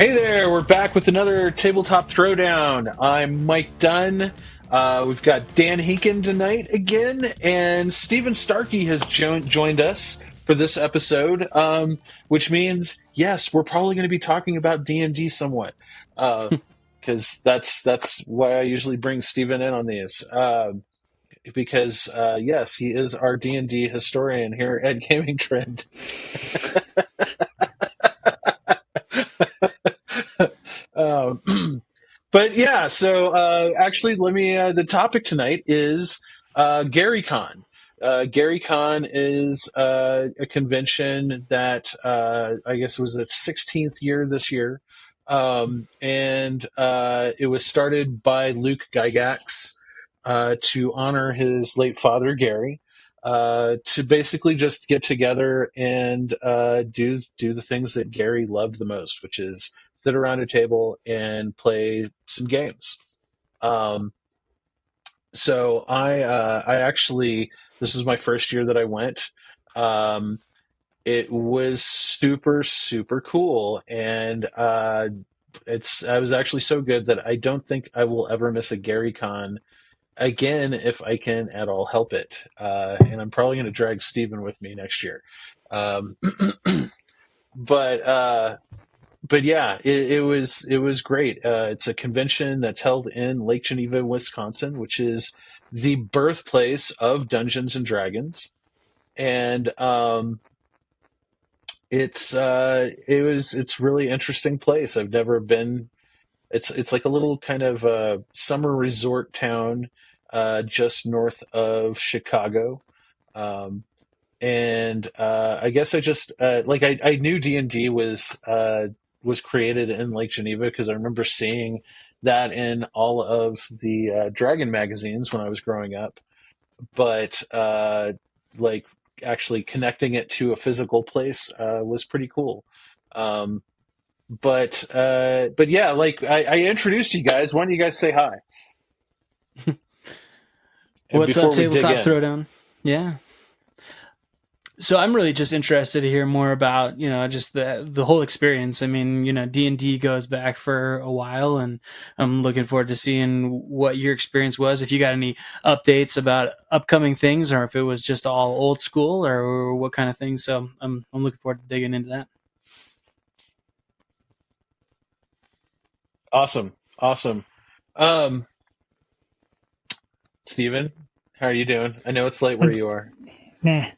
Hey there, we're back with another Tabletop Throwdown. I'm Mike Dunn. We've got Dan Heekin tonight again, and Stephen Starkey has joined us for this episode, which means, yes, we're probably going to be talking about D&D somewhat, because that's why I usually bring Stephen in on these. Because, yes, he is our D&D historian here at Gamingtrend. Um, but yeah, so actually, let me. The topic tonight is Gary Con. Gary Con is a convention that I guess was its 16th year this year, and it was started by Luke Gygax to honor his late father Gary. To basically just get together and do the things that Gary loved the most, which is sit around a table and play some games. Um, so I actually this was my first year that I went. Um, it was super cool, and I was actually so good that I don't think I will ever miss a Gary Con again if I can at all help it. And I'm probably going to drag Steven with me next year. Um, but but yeah, it was great. It's a convention that's held in Lake Geneva, Wisconsin, which is the birthplace of Dungeons and Dragons, and it's really interesting place. I've never been. It's like a little kind of summer resort town just north of Chicago. Um, and I guess I just I knew D&D was created in Lake Geneva because I remember seeing that in all of the Dragon magazines when I was growing up. But like actually connecting it to a physical place was pretty cool. Um, but yeah, like I introduced you guys. Why don't you guys say hi? And What's up, before we dig Tabletop in, Throwdown? Yeah. So I'm really just interested to hear more about, just the whole experience. I mean, D&D goes back for a while, and I'm looking forward to seeing what your experience was. If you got any updates about upcoming things, or if it was just all old school, or what kind of things. So I'm looking forward to digging into that. awesome. Um, Steven, how are you doing? I know it's late where I'm, you are.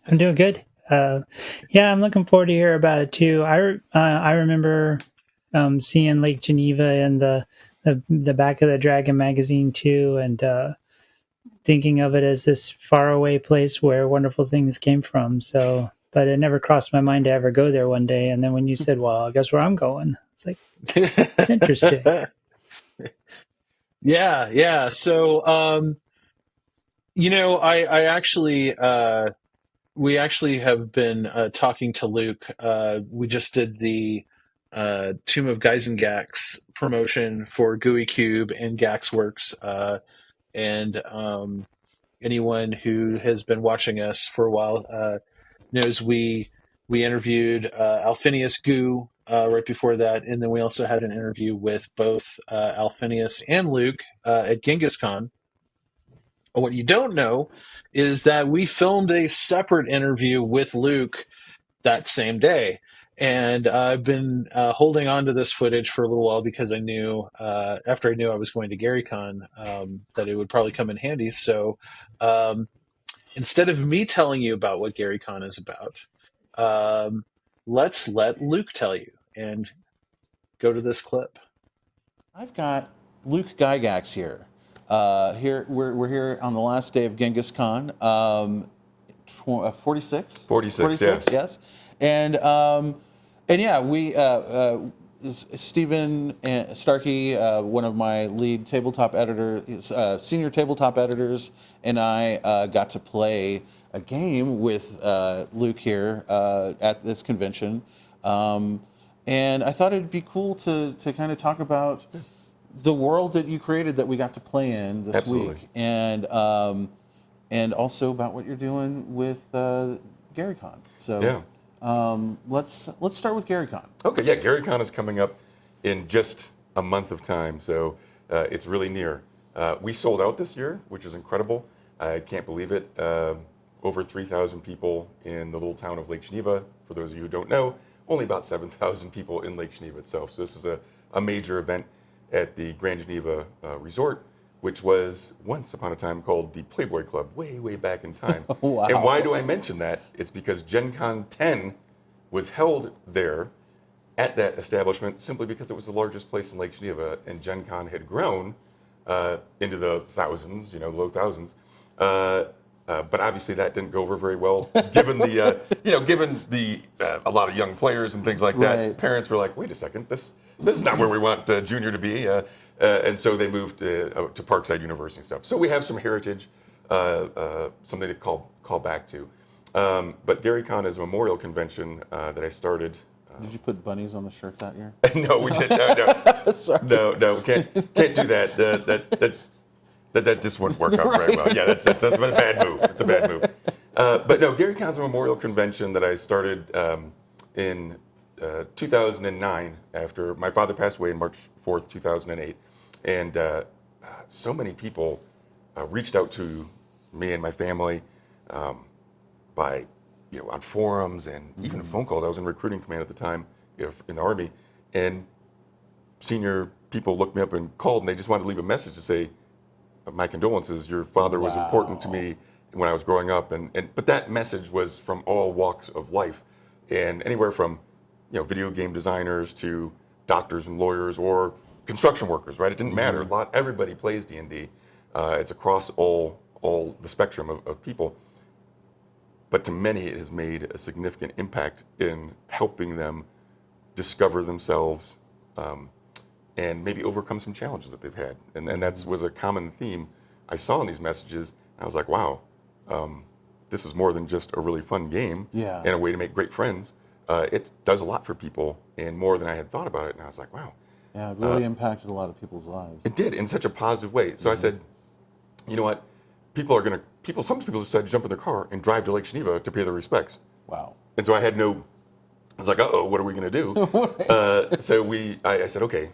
I'm doing good. Yeah, I'm looking forward to hear about it too. I remember seeing Lake Geneva in the back of the Dragon magazine too, and thinking of it as this faraway place where wonderful things came from. So, but it never crossed my mind to ever go there one day. And then when you said, "Well, I guess where I'm going," it's like it's interesting. Yeah. So, I actually, we actually have been talking to Luke. We just did the Tomb of Gygax promotion for GUI Cube and Gaxworks, and anyone who has been watching us for a while knows we interviewed Alphinius Goo right before that, and then we also had an interview with both Alphinius and Luke at Genghis Khan. What you don't know is that we filmed a separate interview with Luke that same day. And I've been holding on to this footage for a little while because I knew, after I knew I was going to GaryCon, that it would probably come in handy. So um, instead of me telling you about what GaryCon is about, um, let's let Luke tell you and go to this clip. I've got Luke Gygax here. Here we're here on the last day of Genghis Khan, 46, 46, yeah. yes, and yeah, we Stephen Starkey, one of my lead tabletop editors, senior tabletop editors, and I got to play a game with Luke here at this convention. And I thought it'd be cool to kind of talk about the world that you created that we got to play in this Absolutely. week, and also about what you're doing with Gary Con. So Yeah. let's start with Gary Con. Okay, yeah, Gary Con is coming up in just a month of time. So it's really near. We sold out this year, which is incredible. I can't believe it. Over 3,000 people in the little town of Lake Geneva. For those of you who don't know, only about 7,000 people in Lake Geneva itself. So this is a major event at the Grand Geneva Resort, which was once upon a time called the Playboy Club, way, way back in time. Wow. And why do I mention that? It's because Gen Con 10 was held there at that establishment simply because it was the largest place in Lake Geneva, and Gen Con had grown into the thousands, low thousands. But obviously that didn't go over very well, given the a lot of young players and things like that. Right. Parents were like, wait a second, this is not where we want Junior to be, and so they moved to Parkside University and stuff. So we have some heritage, something to call back to. But Gary Con is a memorial convention that I started. Did you put bunnies on the shirt that year? No, we didn't. No, Sorry. no, can't do that. That just wouldn't work out very well. Yeah, that's a bad move. It's a bad move. But no, Gary Con's a memorial convention that I started in 2009 after my father passed away on March 4th, 2008. And so many people reached out to me and my family by, on forums and even phone calls. I was in recruiting command at the time in the Army. And senior people looked me up and called, and they just wanted to leave a message to say, my condolences, your father was important to me when I was growing up. But that message was from all walks of life, and anywhere from video game designers to doctors and lawyers or construction workers, right? It didn't matter. Everybody plays D&D. It's across all the spectrum of people. But to many, it has made a significant impact in helping them discover themselves, and maybe overcome some challenges that they've had. And that was a common theme I saw in these messages. I was like, wow, this is more than just a really fun game and a way to make great friends. It does a lot for people, and more than I had thought about it. And I was like, wow. Yeah, it really impacted a lot of people's lives. It did, in such a positive way. So I said, you know what? Some people decide to jump in their car and drive to Lake Geneva to pay their respects. Wow. And so I was like, what are we going to do? So I said, okay,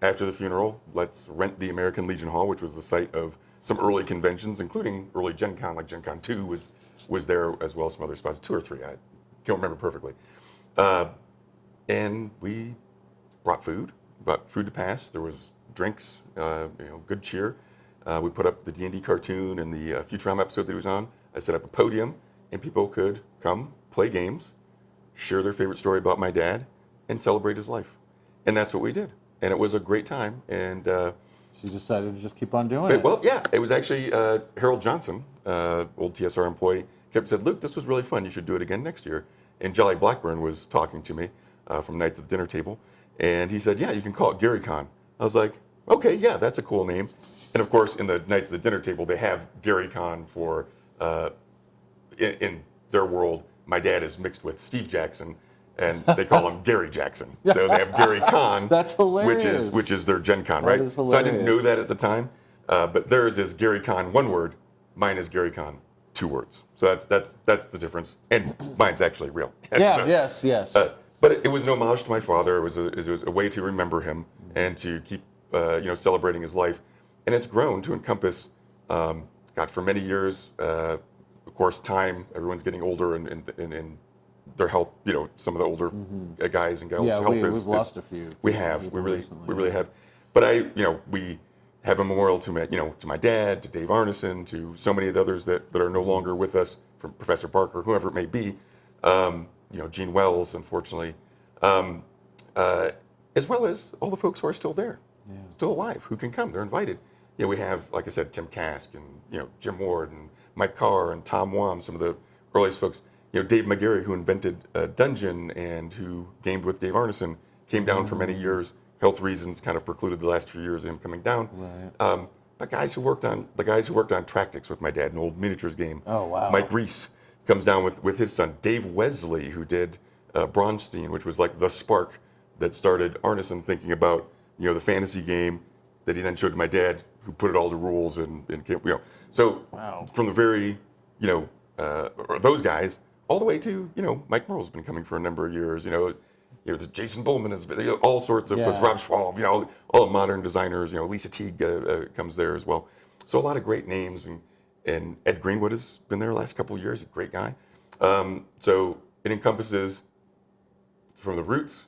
after the funeral, let's rent the American Legion Hall, which was the site of some early conventions, including early Gen Con, like Gen Con 2 was there, as well as some other spots, 2 or 3, I can't remember perfectly. And we brought food to pass. There was drinks, good cheer. We put up the D&D cartoon and the Futurama episode that he was on. I set up a podium, and people could come, play games, share their favorite story about my dad, and celebrate his life. And that's what we did. And it was a great time. And so you decided to just keep on doing it? Well, yeah. It was actually Harold Johnson, old TSR employee, said, Luke, this was really fun. You should do it again next year. And Jelly Blackburn was talking to me from Nights at the Dinner Table. And he said, yeah, you can call it Gary Con. I was like, okay, yeah, that's a cool name. And of course, in the Nights at the Dinner Table, they have Gary Con for, in their world, my dad is mixed with Steve Jackson, and they call him Gary Jackson. So they have Gary Con, That's hilarious. which is their Gen Con, right? So I didn't know that at the time, but theirs is Gary Con, 1 word. Mine is Gary Con, 2 words. So that's the difference, and mine's actually real. Yeah. So, yes. but it was an homage to my father. It was a way to remember him and to keep celebrating his life, and it's grown to encompass, for many years. Of course, time. Everyone's getting older, and their health. Some of the older guys and gals' health we've lost a few. We really have. But we have a memorial to my dad, to Dave Arneson, to so many of the others that are no longer with us, from Professor Barker, whoever it may be. Gene Wells, unfortunately, as well as all the folks who are still there, still alive, who can come. They're invited. We have, like I said, Tim Kask and Jim Ward and Mike Carr and Tom Wam, some of the earliest folks. Dave McGarry, who invented Dungeon and who gamed with Dave Arneson, came down for many years. Health reasons kind of precluded the last few years of him coming down. Right. The guys who worked on Tractics with my dad, an old miniatures game. Oh, wow. Mike Reese comes down with his son. Dave Wesley, who did Braunstein, which was like the spark that started Arneson thinking about the fantasy game that he then showed to my dad, who put it all to rules and So Wow. from the very or those guys all the way to Mike Merle's been coming for a number of years. the Jason Bullman has been, all sorts of folks, Yeah. Rob Schwalb, all the modern designers, Lisa Teague comes there as well. So a lot of great names, and Ed Greenwood has been there the last couple of years, a great guy. So it encompasses from the roots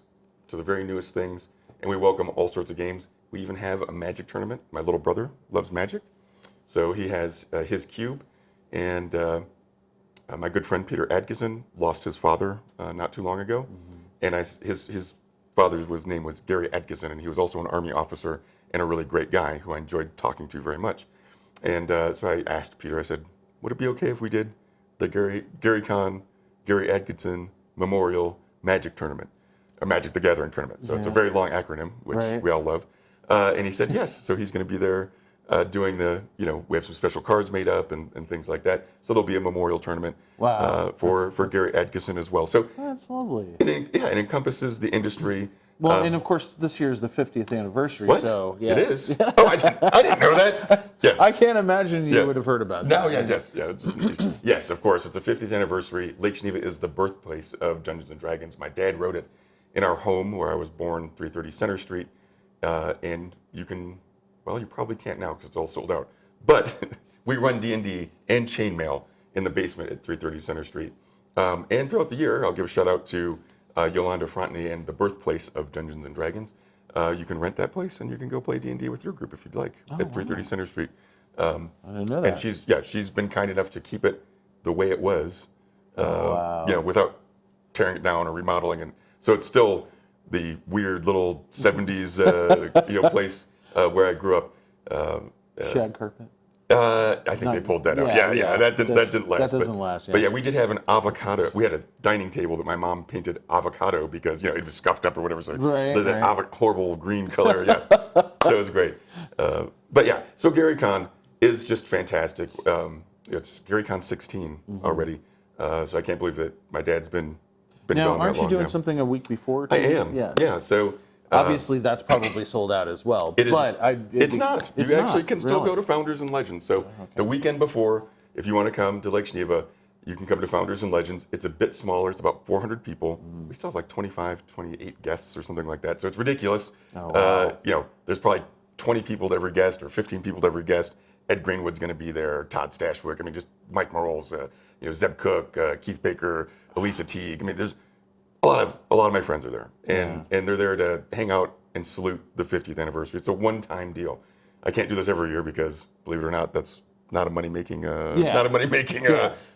to the very newest things, and we welcome all sorts of games. We even have a Magic tournament. My little brother loves Magic, so he has his cube, and my good friend Peter Adkison lost his father not too long ago, and his father's name was Gary Gygax, and he was also an Army officer and a really great guy who I enjoyed talking to very much. And so I asked Peter, I said, would it be okay if we did the Gary Con, Gary Adkison Memorial Magic Tournament, or Magic the Gathering Tournament? So it's a very long acronym, which we all love. And he said yes. So he's going to be there doing we have some special cards made up and things like that. So there'll be a memorial tournament for Gary Adkison as well. So That's lovely. it encompasses the industry. Well, and of course, this year is the 50th anniversary. What? So It is? Oh, I didn't know that. Yes. I can't imagine you Yeah. would have heard about that. No, yes, of course. It's the 50th anniversary. Lake Geneva is the birthplace of Dungeons and Dragons. My dad wrote it in our home where I was born, 330 Center Street. And you probably can't now because it's all sold out. But we run D&D and chainmail in the basement at 330 Center Street. And throughout the year, I'll give a shout out to Yolanda Frontney and the birthplace of Dungeons and Dragons. You can rent that place and you can go play D&D with your group if you'd like at 330 Center Street. I didn't know that. And she's been kind enough to keep it the way it was, without tearing it down or remodeling. And so it's still the weird little 70s place where I grew up. Shag carpet. I think they pulled that out. Yeah. That didn't last. That doesn't last. Yeah. But yeah, we did have an avocado. We had a dining table that my mom painted avocado because it was scuffed up or whatever. So that horrible green color. Yeah, so it was great. But yeah, so Gary Con is just fantastic. It's Gary Con 16 already. So I can't believe that my dad's been now, gone that aren't you long doing now. something a week before? Too? I am. Yes. Yeah. So. Obviously, that's probably sold out as well. It is. But It's not. You actually can still really. go to Founders and Legends. So the weekend before, if you want to come to Lake Geneva, you can come to Founders and Legends. It's a bit smaller. It's about 400 people. We still have like 25, 28 guests or something like that. So it's ridiculous. Oh, wow. There's probably 20 people to every guest or 15 people to every guest. Ed Greenwood's going to be there. Todd Stashwick. Just Mike Morrells, Zeb Cook, Keith Baker, Elisa Teague. There's a lot of my friends are there, and they're there to hang out and salute the 50th anniversary. It's a one-time deal. I can't do this every year because, believe it or not, that's not a money-making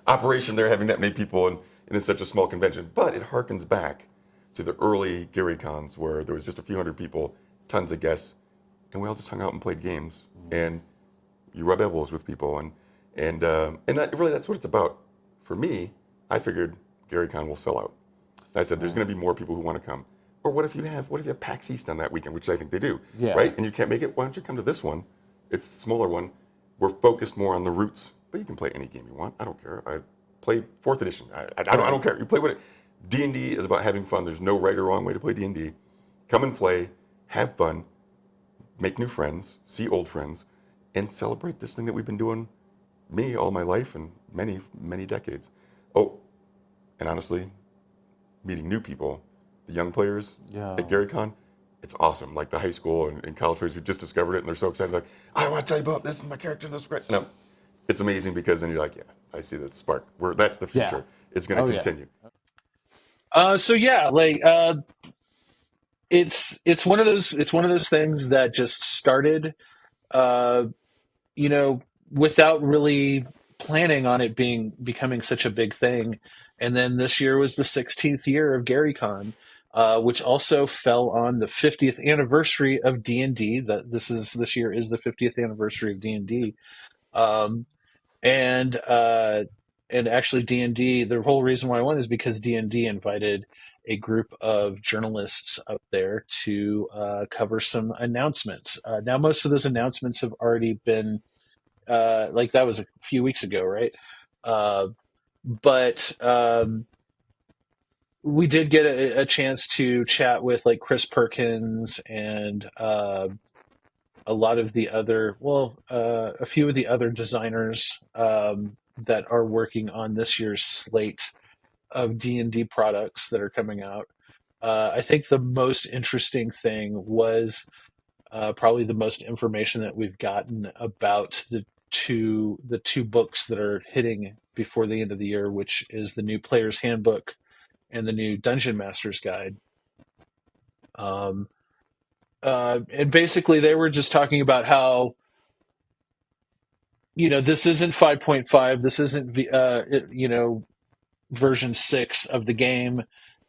operation. They're having that many people and it's such a small convention. But it harkens back to the early Gary Cons where there was just a few hundred people, tons of guests, and we all just hung out and played games. And you rub elbows with people, and that's what it's about. For me, I figured Gary Con will sell out. I said, there's going to be more people who want to come. Or what if you have PAX East on that weekend, which I think they do, right? And you can't make it. Why don't you come to this one? It's a smaller one. We're focused more on the roots, but you can play any game you want. I don't care. I played 4th edition. I don't care. You play with it. D&D is about having fun. There's no right or wrong way to play D&D. Come and play, have fun, make new friends, see old friends, and celebrate this thing that we've been doing, me, all my life and many, many decades. Oh, and honestly, meeting new people, the young players at Gary Con, it's awesome. Like the high school and college players who just discovered it and they're so excited, like, I want to tell you about this and my character, this is great. No, it's amazing because then you're like, I see that spark. That's the future. It's going to continue. It's one of those things that just started, without really planning on it becoming such a big thing. And then this year was the 16th year of Gary Con, which also fell on the 50th anniversary of D&D. This year is the 50th anniversary of D&D. And actually D&D, the whole reason why I went is because D&D invited a group of journalists up there to cover some announcements. Now, most of those announcements have already been, that was a few weeks ago, right? But we did get a chance to chat with like Chris Perkins and a lot of the other, a few of the other designers that are working on this year's slate of D&D products that are coming out. I think the most interesting thing was probably the most information that we've gotten about the two books that are hitting before the end of the year, which is the new Player's Handbook and the new Dungeon Master's Guide. And basically, they were just talking about how, this isn't 5.5, this isn't version 6 of the game.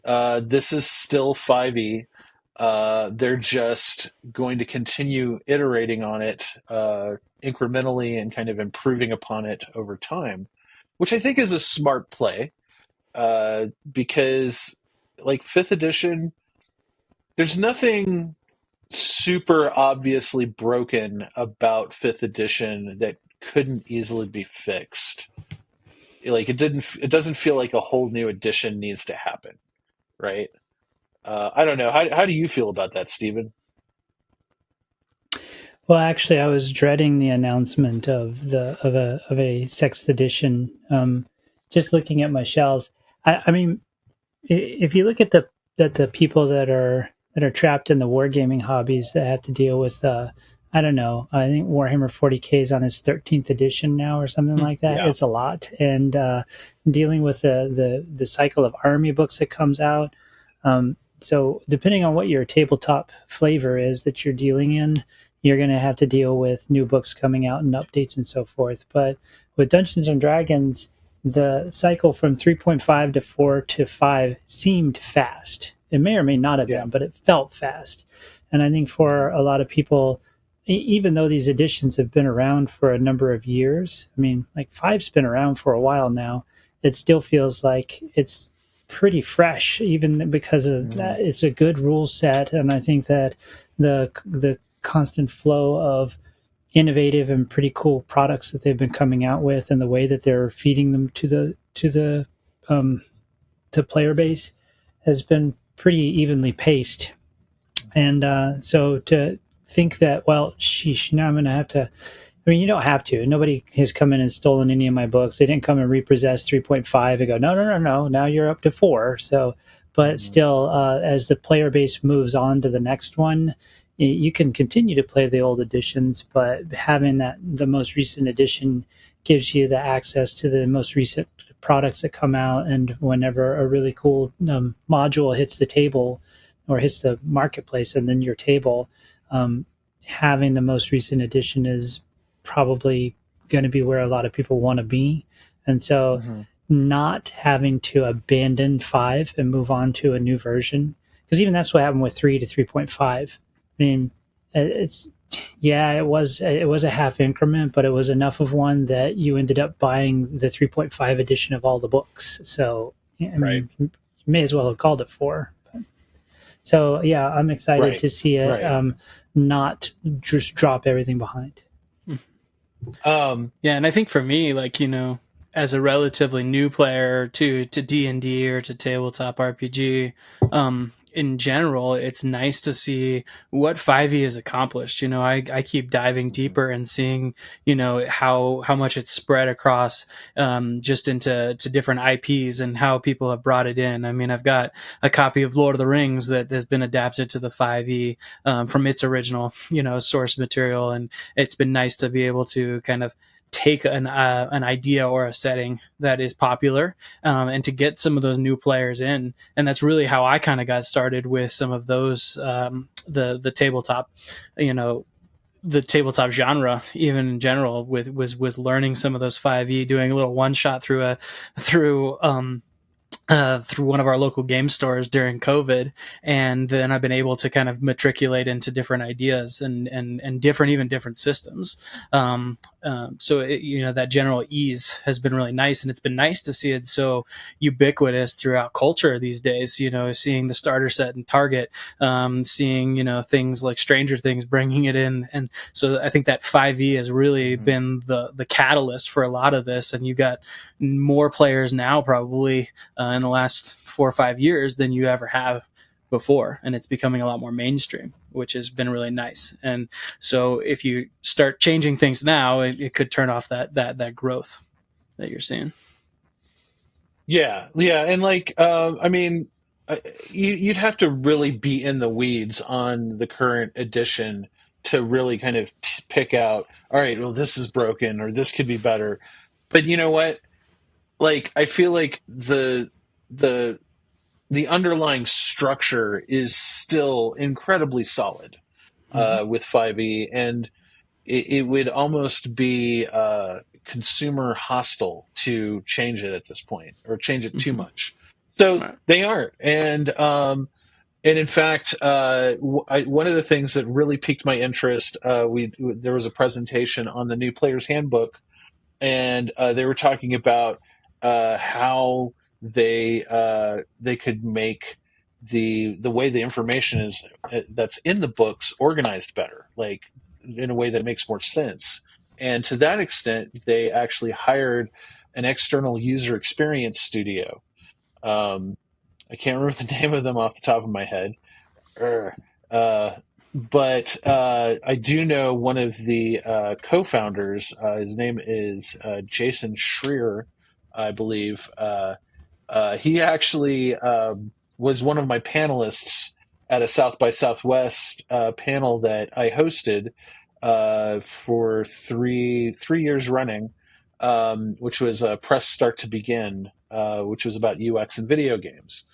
This is still 5e. They're just going to continue iterating on it incrementally and kind of improving upon it over time, which I think is a smart play because, like, 5th edition, there's nothing super obviously broken about 5th edition that couldn't easily be fixed. Like, it doesn't feel like a whole new edition needs to happen, right? I don't know. How do you feel about that, Stephen? Well, actually, I was dreading the announcement of a sixth edition. Just looking at my shelves, I mean, if you look at the people that are trapped in the wargaming hobbies that have to deal with, I don't know, I think Warhammer 40K is on its 13th edition now or something like that. Yeah. It's a lot, and dealing with the cycle of army books that comes out. So depending on what your tabletop flavor is that you're dealing in, you're going to have to deal with new books coming out and updates and so forth. But with Dungeons and Dragons, the cycle from 3.5 to 4 to 5 seemed fast. It may or may not have been, but it felt fast. And I think for a lot of people, even though these editions have been around for a number of years, I mean, like 5's been around for a while now, it still feels like it's pretty fresh, even because of that. It's a good rule set, and I think that the constant flow of innovative and pretty cool products that they've been coming out with, and the way that they're feeding them to the player base has been pretty evenly paced. And so to think that, well, sheesh, now I'm going to have to. I mean, you don't have to. Nobody has come in and stolen any of my books. They didn't come and repossess 3.5 and go, no. Now you're up to 4. So, but still, as the player base moves on to the next one, you can continue to play the old editions, but having the most recent edition gives you the access to the most recent products that come out. And whenever a really cool module hits the table or hits the marketplace and then your table, having the most recent edition is probably going to be where a lot of people want to be. And so not having to abandon 5 and move on to a new version, because even that's what happened with 3 to 3.5. I mean, it was a half increment, but it was enough of one that you ended up buying the 3.5 edition of all the books. So I mean, you may as well have called it 4. So yeah, I'm excited to see it not just drop everything behind. Yeah, and I think for me, like, as a relatively new player to D&D or to tabletop RPG, in general, it's nice to see what 5e has accomplished. I keep diving deeper and seeing, how much it's spread across, just into different IPs and how people have brought it in. I mean, I've got a copy of Lord of the Rings that has been adapted to the 5e, from its original, source material. And it's been nice to be able to kind of take an idea or a setting that is popular, and to get some of those new players in. And that's really how I kind of got started with some of those, the tabletop, the tabletop genre, even in general, was learning some of those 5e, doing a little one shot through one of our local game stores during COVID. And then I've been able to kind of matriculate into different ideas and different systems. So that general ease has been really nice, and it's been nice to see it so ubiquitous throughout culture these days. Seeing the starter set in Target, seeing things like Stranger Things bringing it in, and so I think that 5e has really been the catalyst for a lot of this. And you got more players now probably in the last 4 or 5 years than you ever have before, and it's becoming a lot more mainstream, which has been really nice. And so if you start changing things now, it could turn off that growth that you're seeing. Yeah, and like, I mean, you'd have to really be in the weeds on the current edition to really kind of pick out, all right, well, this is broken or this could be better. But you know what? Like, I feel like the the underlying structure is still incredibly solid with 5e, and it would almost be consumer hostile to change it at this point or change it too much. So Right. they aren't, and in fact, one of the things that really piqued my interest, there was a presentation on the new Player's Handbook, and they were talking about how they could make the way the information is that's in the books organized better, like in a way that makes more sense. And to that extent, they actually hired an external user experience studio. I can't remember the name of them off the top of my head. Uh, but I do know one of the co-founders. His name is Jason Schreier, I believe. He actually was one of my panelists at a South by Southwest panel that I hosted for three years running, which was Press Start to Begin, which was about UX and video games.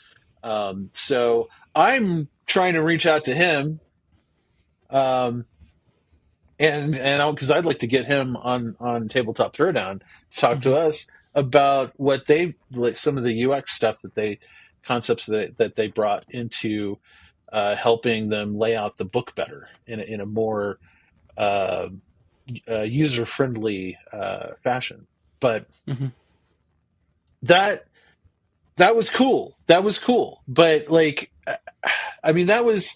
So I'm trying to reach out to him, um, and because I'd like to get him on Tabletop Throwdown to talk to us about what they like, some of the UX stuff concepts that they brought into helping them lay out the book better in a more uh, user friendly fashion. But that that was cool. That was cool. But like, I mean, that was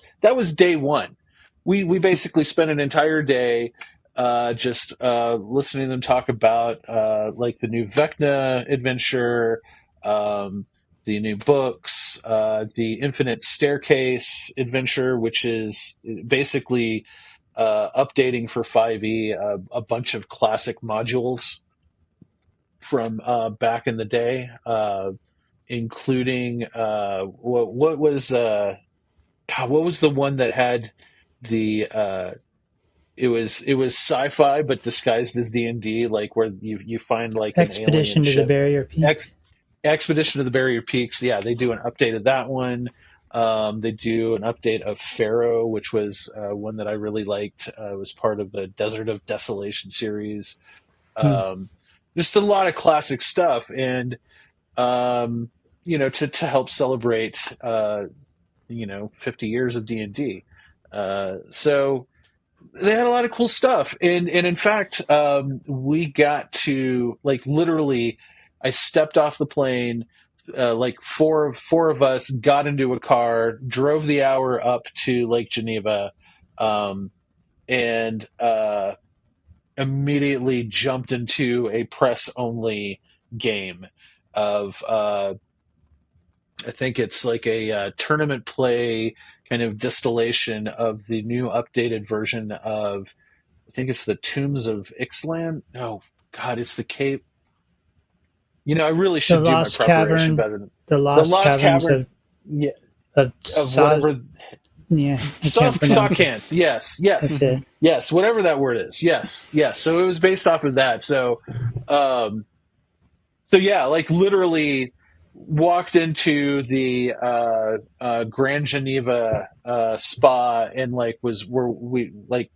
day one. We basically spent an entire day just listening to them talk about like the new Vecna adventure, the new books, the Infinite Staircase adventure, which is basically updating for 5e a bunch of classic modules from back in the day, including what was what was the one that had the it was sci-fi but disguised as D&D, like where you find like an alien Expedition to the ship. Barrier Peaks. Expedition to the Barrier Peaks. Yeah, they do an update of that one. They do an update of Pharaoh, which was one that I really liked. It was part of the Desert of Desolation series. Um, just a lot of classic stuff, and to help celebrate 50 years of D&D. So they had a lot of cool stuff, and in fact, we got to, like, literally, I stepped off the plane. Like four of us got into a car, drove the hour up to Lake Geneva, and immediately jumped into a press only game of I think it's like a tournament play kind of distillation of the new updated version of, I think it's the Tombs of Ixalan. No, God, it's the Cape. I really The should do my Lost preparation Cavern, better than the the Lost Lost Caverns Cavern. Yeah, of of whatever. yeah, I can't pronounce it. Sockant. Yes, That's yes, it. yes. Whatever that word is. Yes, yes. So it was based off of that. Um, so yeah, like literally walked into the Grand Geneva spa, and like was where we like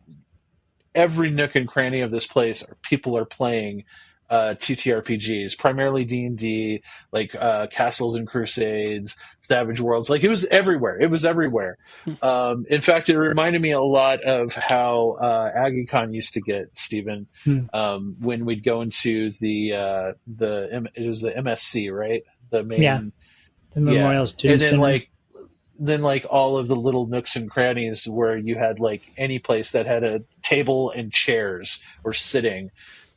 every nook and cranny of this place, people are playing TTRPGs, primarily D&D, like Castles and Crusades, Savage Worlds. Like, it was everywhere. It was everywhere. In fact, it reminded me a lot of how AggieCon used to get, Stephen, when we'd go into it was the MSC, right? The main, Yeah, the Memorial and Student then Center. like all of the little nooks and crannies where you had like any place that had a table and chairs or sitting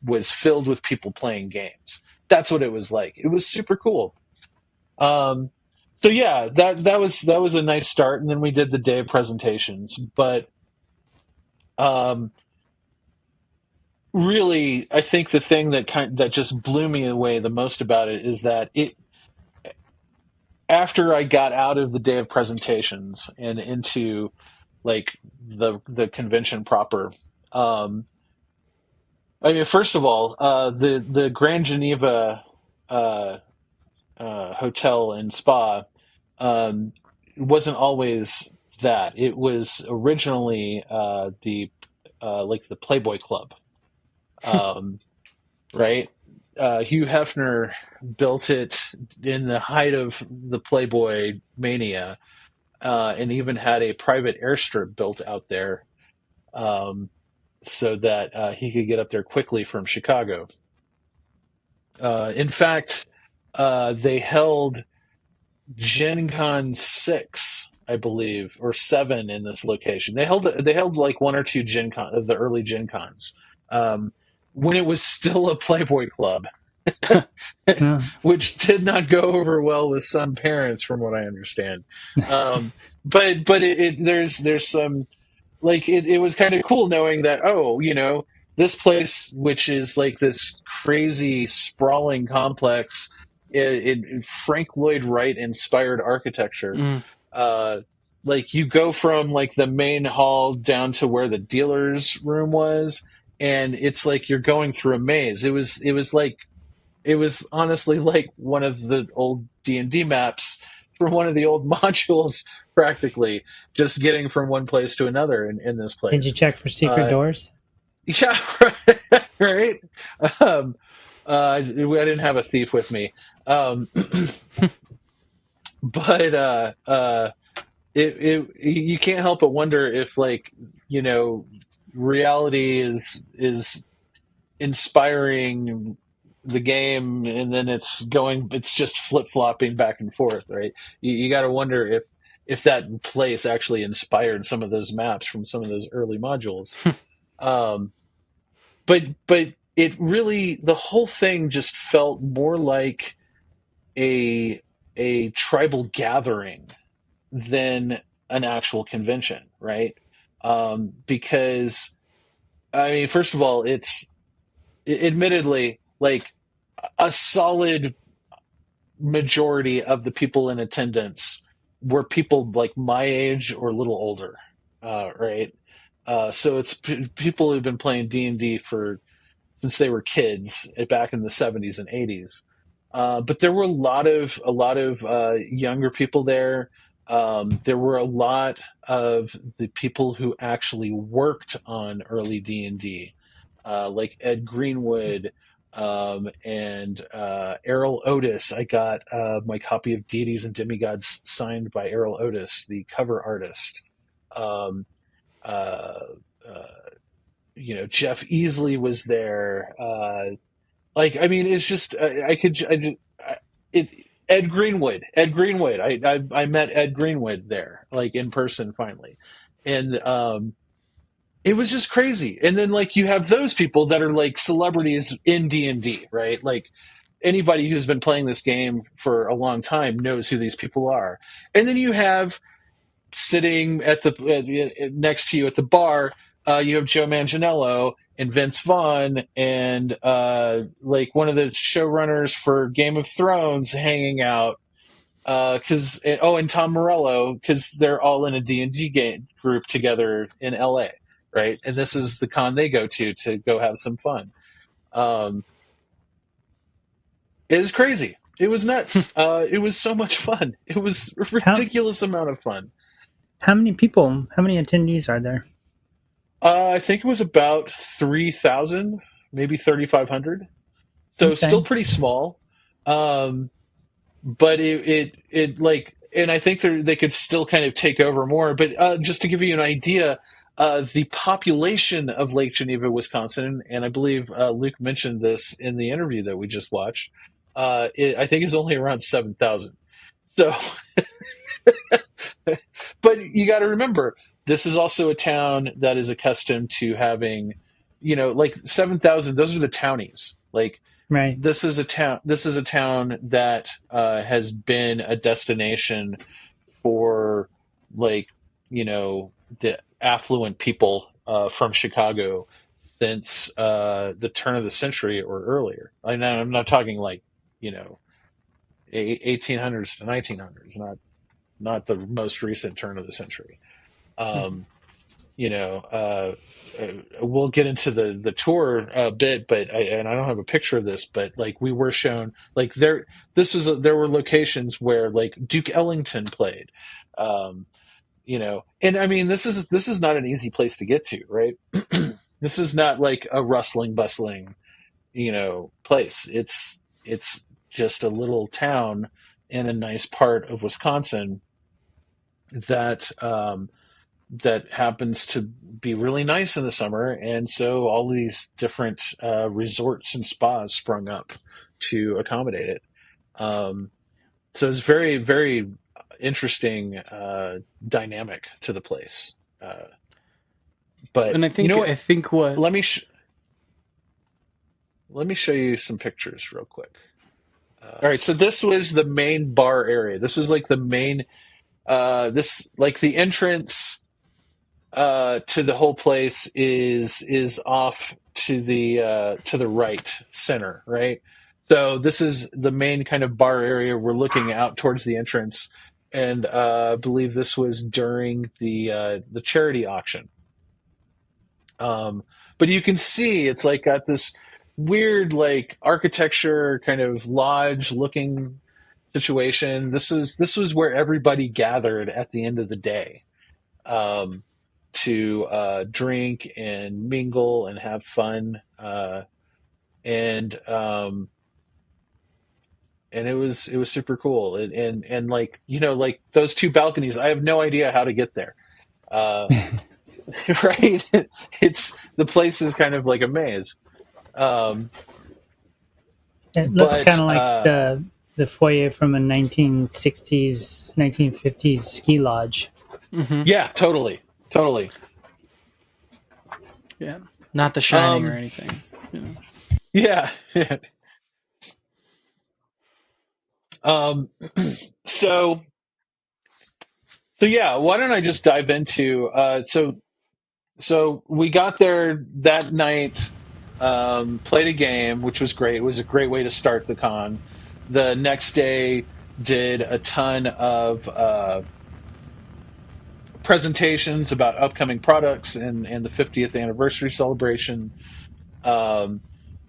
was filled with people playing games. That's what it was like. It was super cool. So yeah, that was a nice start, and then we did the day of presentations. But really, I think the thing that just blew me away the most about it is that after I got out of the day of presentations and into like the convention proper. I mean, first of all, the Grand Geneva uh, hotel and spa um, wasn't always that. It was originally the like the Playboy Club, um, right? Hugh Hefner built it in the height of the Playboy mania, and even had a private airstrip built out there, so that he could get up there quickly from Chicago. In fact, they held Gen Con 6, I believe, or 7 in this location. They held like one or two Gen Con, the early Gen Cons, um, when it was still a Playboy Club, Yeah. which did not go over well with some parents, from what I understand. But there's some, like, it was kind of cool knowing that, oh, this place, which is like this crazy sprawling complex, Frank Lloyd Wright inspired architecture. Mm. uh like, you go from like the main hall down to where the dealer's room was, and it's like you're going through a maze. It was honestly like one of the old D&D maps from one of the old modules, practically, just getting from one place to another in this Did you place. check for secret Uh, doors? yeah, right. Um, I didn't have a thief with me, um, but you can't help but wonder if, like, you know, reality is inspiring the game, and then it's just flip-flopping back and forth, right? You got to wonder if that place actually inspired some of those maps from some of those early modules. um but it really, the whole thing just felt more like a a tribal gathering than an actual convention, right? Because, I mean, first of all, it's admittedly like a solid majority of the people in attendance were people like my age or a little older, right? So it's people who've been playing D&D for since they were kids, back in the 70s and 80s. But there were a lot of younger people there. There were a lot of the people who actually worked on early D&D, like Ed Greenwood, and Errol Otis. I got my copy of Deities and Demigods signed by Errol Otis, the cover artist. Um, uh, uh, Jeff Easley was there. Like, I mean, it's just, it. Ed Greenwood. I met Ed Greenwood there, like, in person finally, and it was just crazy. And then, like, you have those people that are like celebrities in D&D, right? Like, anybody who's been playing this game for a long time knows who these people are. And then you have, sitting at the next to you at the bar, you have Joe Manganiello and Vince Vaughn and like one of the showrunners for Game of Thrones hanging out. And Tom Morello, because they're all in a D&D game group together in LA, right? And this is the con they go to go have some fun. Um, it was crazy. It was nuts. It was so much fun. It was a How ridiculous amount of fun. how many people? How many attendees are there? I think it was about 3,000, maybe 3,500. So still Okay. pretty small. Um, but it like, and I think they could still kind of take over more. But just to give you an idea, the population of Lake Geneva, Wisconsin, and I believe Luke mentioned this in the interview that we just watched, I think is only around 7,000. So, but you got to remember, this is also a town that is accustomed to having, like, 7,000. Those are the townies. Like, Right. this is a town. This is a town that has been a destination for, like, the affluent people from Chicago since the turn of the century or earlier. I'm not talking like, you know 1800s to 1900s, not the most recent turn of the century. You know, we'll get into the tour a bit, but I don't have a picture of this, but like we were shown like there were locations where like Duke Ellington played. You know, and I mean this is not an easy place to get to, right? This is not like a rustling bustling, you know, place. It's just a little town in a nice part of Wisconsin that that happens to be really nice in the summer, and so all these different resorts and spas sprung up to accommodate it. So it's very, very interesting dynamic to the place. But And you know what? I think what Let me let me show you some pictures real quick. All right, so this was the main bar area. This was like the main, this like the entrance to the whole place is off to the right center, right? So this is the main kind of bar area. We're looking out towards the entrance, and I believe this was during the charity auction. But you can see it's like got this weird like architecture kind of lodge looking situation. This was where everybody gathered at the end of the day. To drink and mingle and have fun, and and it was super cool. And like you know like those two balconies, I have no idea how to get there. Uh, right? It's the place is kind of like a maze. Um, It looks kind but of like the foyer from a 1960s, 1950s ski lodge. yeah, totally, totally. yeah, not The Shining or Um, anything. You know. yeah. um, so so yeah, why don't I just dive into so we got there that night, played a game, which was great. It was a great way to start the con. The next day, did a ton of presentations about upcoming products and the 50th anniversary celebration. Um,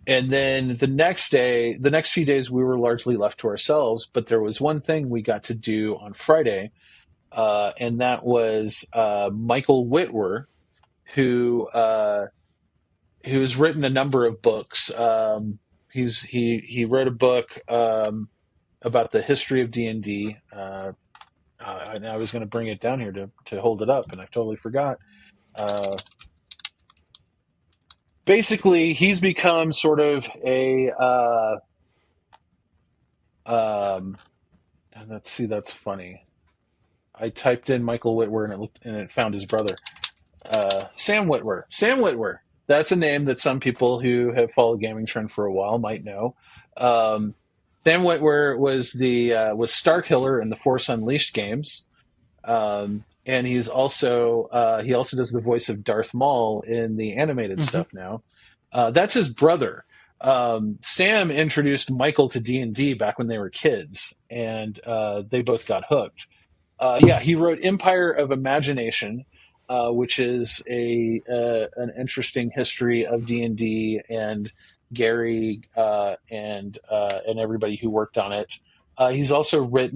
and then the next day, the next few days, we were largely left to ourselves. But there was one thing we got to do on Friday, and that was Michael Whitwer, who who's written a number of books. He wrote a book about the history of D&D. And I was going to bring it down here to hold it up, and I totally forgot. Uh, Basically, he's become sort of a. Let's see, that's funny. I typed in Michael Whitwer and it found his brother. Sam Whitwer. Sam Whitwer. That's a name that some people who have followed Gamingtrend for a while might know. Um, Sam Whitwer was Starkiller in the Force Unleashed games, and he also does the voice of Darth Maul in the animated stuff now. That's his brother. Sam introduced Michael to D&D back when they were kids, and they both got hooked. Yeah, he wrote Empire of Imagination, which is an interesting history of D&D and Gary and everybody who worked on it. He also wrote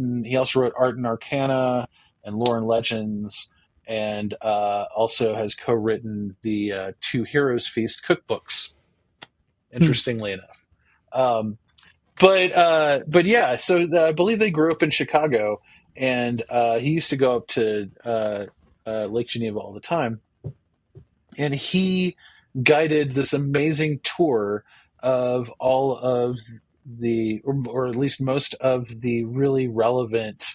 Art and Arcana and Lore and Legends, and also has co-written the Two Heroes Feast cookbooks. Interestingly enough. But yeah, so I believe they grew up in Chicago, and he used to go up to Lake Geneva all the time, and he guided this amazing tour of all of or at least most of the really relevant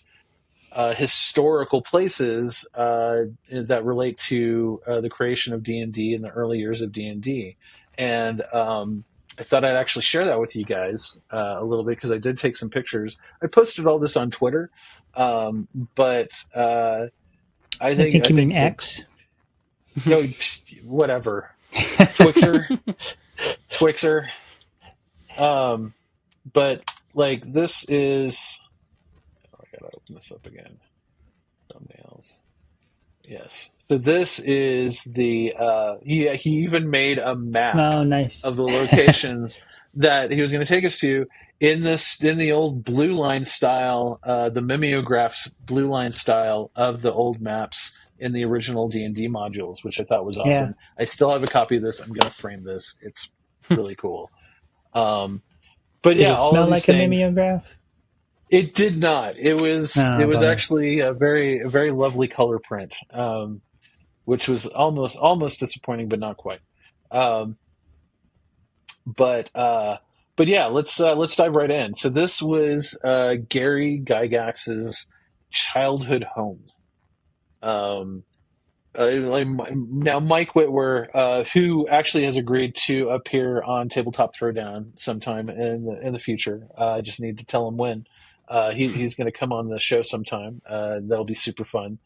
historical places that relate to the creation of D&D and the early years of D&D. And I thought I'd actually share that with you guys a little bit because I did take some pictures. I posted all this on Twitter, but I think you mean X. You know, whatever, Twixer. But like this is Gotta open this up again. Thumbnails. Yes. So this is the he even made a map Oh, nice. of the locations that he was going to take us to in the old blue line style, the mimeographs blue line style of the old maps in the original D&D modules, which I thought was Yeah. awesome. I still have a copy of this. I'm going to frame this. It's really cool. But Did yeah, it all of smell these like a things. mimeograph? It did not. It Oh, was bummer. actually a very lovely color print, which was almost disappointing, but not quite. Um, but yeah, let's dive right in. So this was Gary Gygax's childhood home. Um, Now, Mike Whitwer, who actually has agreed to appear on Tabletop Throwdown sometime in the future. I just need to tell him when. He's going to come on the show sometime. That'll be super fun.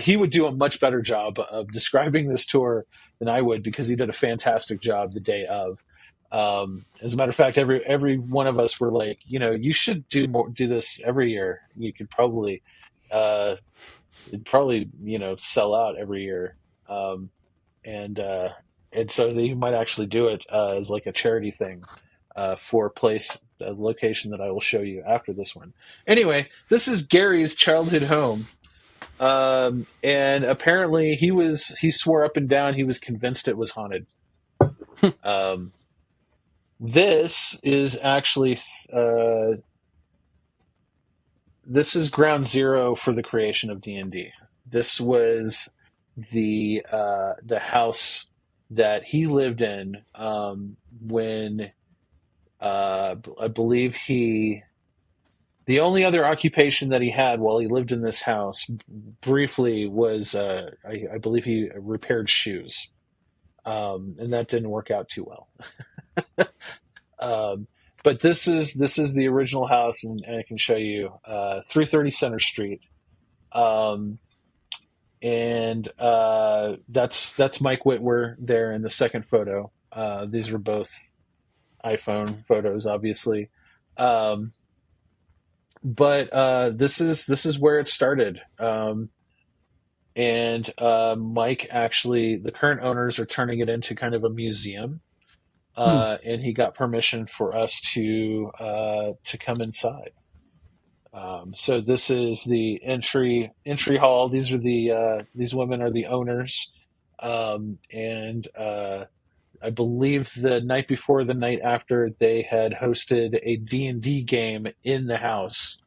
He would do a much better job of describing this tour than I would because he did a fantastic job the day of. As a matter of fact, every one of us were like, you should do this every year. You could probably. It'd probably sell out every year, um, and so they might actually do it as like a charity thing for a location that I will show you after this one. Anyway, this is Gary's childhood home, and apparently he swore up and down he was convinced it was haunted. Um, this is actually uh, this is ground zero for the creation of D&D. This was the house that he lived in when I believe the only other occupation that he had while he lived in this house briefly was I believe he repaired shoes, and that didn't work out too well. um, but this is the original house, and I can show you 330 Center Street. Um, and that's Mike Whitwer there in the second photo. These are both iPhone photos, obviously, um, but this is where it started. And Mike actually, the current owners are turning it into kind of a museum, Hmm. and he got permission for us to come inside. So this is the entry hall. These are these women are the owners, and I believe the night before, the night after, they had hosted a D&D game in the house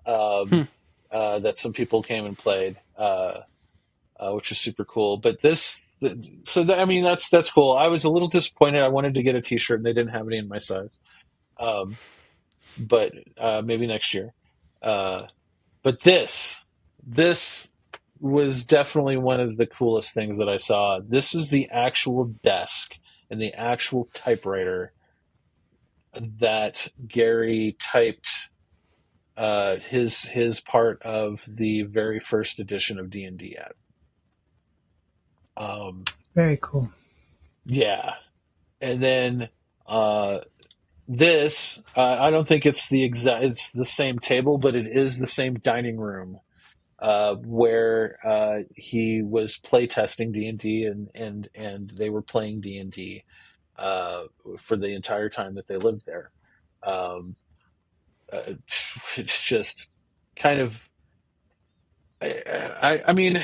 Hmm. um, that some people came and played, which was super cool. But I mean, that's cool. I was a little disappointed. I wanted to get a T-shirt, and they didn't have any in my size. Um, but maybe next year. Uh, But this was definitely one of the coolest things that I saw. This is the actual desk and the actual typewriter that Gary typed his part of the very first edition of D&D at. Um, Very cool. yeah, and then uh, this I don't think it's the same table, but it is the same dining room where he was playtesting D&D and they were playing D&D for the entire time that they lived there. Um, it's just kind of I mean,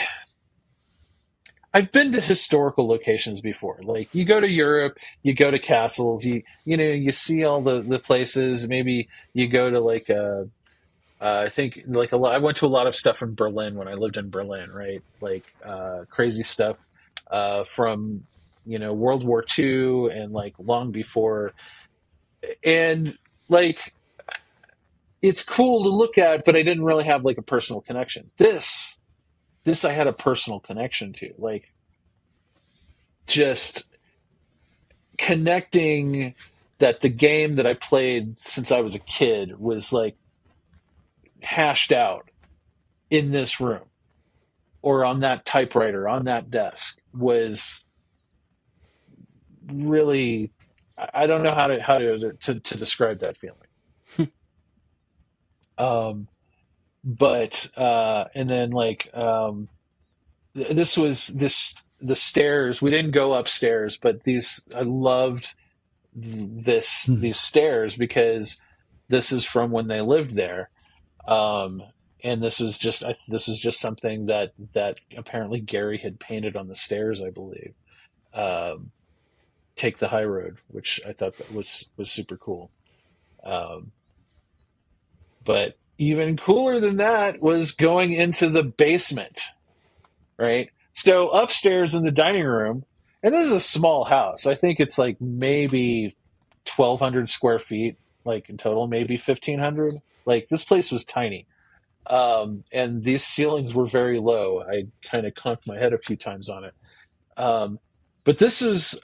I've been to historical locations before. Like you go to Europe, you go to castles, you see all the places. Maybe you go to like a I think like a lot. I went to a lot of stuff in Berlin when I lived in Berlin, right? Like crazy stuff from World War II and like long before, and like it's cool to look at, but I didn't really have like a personal connection. This I had a personal connection to, like just connecting that the game that I played since I was a kid was like hashed out in this room or on that typewriter on that desk was really I don't know how to describe that feeling. Um, but and then this was the stairs. We didn't go upstairs, but I loved these stairs because this is from when they lived there. And this was just something that apparently Gary had painted on the stairs, I believe. Take the high road, which I thought that was super cool. But even cooler than that was going into the basement, right? So upstairs in the dining room, and this is a small house. I think it's like maybe 1,200 square feet, like in total, maybe 1,500. Like this place was tiny. And these ceilings were very low. I kind of conked my head a few times on it. But this was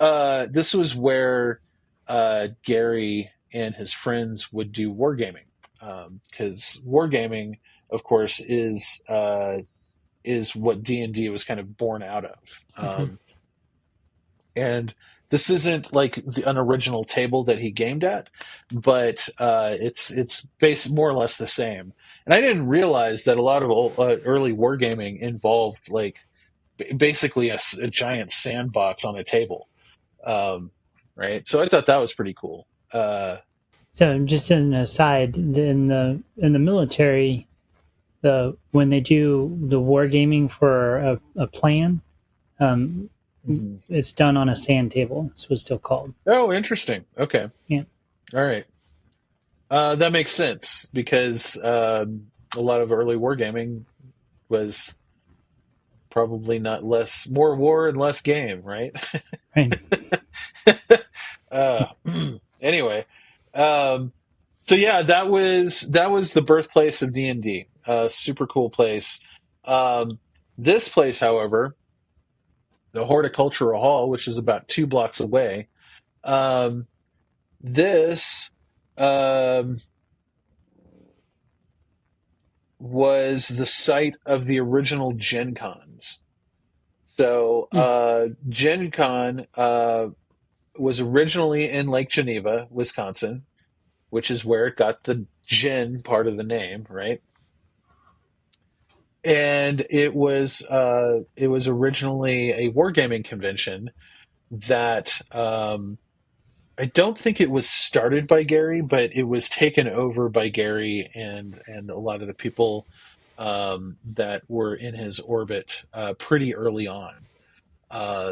where Gary and his friends would do wargaming, because wargaming, of course, is what D&D was kind of born out of. And this isn't like an original table that he gamed at, but it's based more or less the same. And I didn't realize that a lot of early wargaming involved like basically a giant sandbox on a table, right? So I thought that was pretty cool. So just an aside, in the military, when they do the wargaming for a plan, it's done on a sand table. That's what it's still called. Oh, interesting. Okay. Yeah. All right. That makes sense because a lot of early wargaming was probably more war and less game, right? Right. Anyway, so yeah, that was the birthplace of D&D. Super cool place. This place, however, the Horticultural Hall, which is about 2 blocks away, this was the site of the original Gen Cons. So Gen Con was originally in Lake Geneva, Wisconsin, which is where it got the Gen part of the name, right? And it was originally a wargaming convention that I don't think it was started by Gary, but it was taken over by Gary and a lot of the people that were in his orbit pretty early on.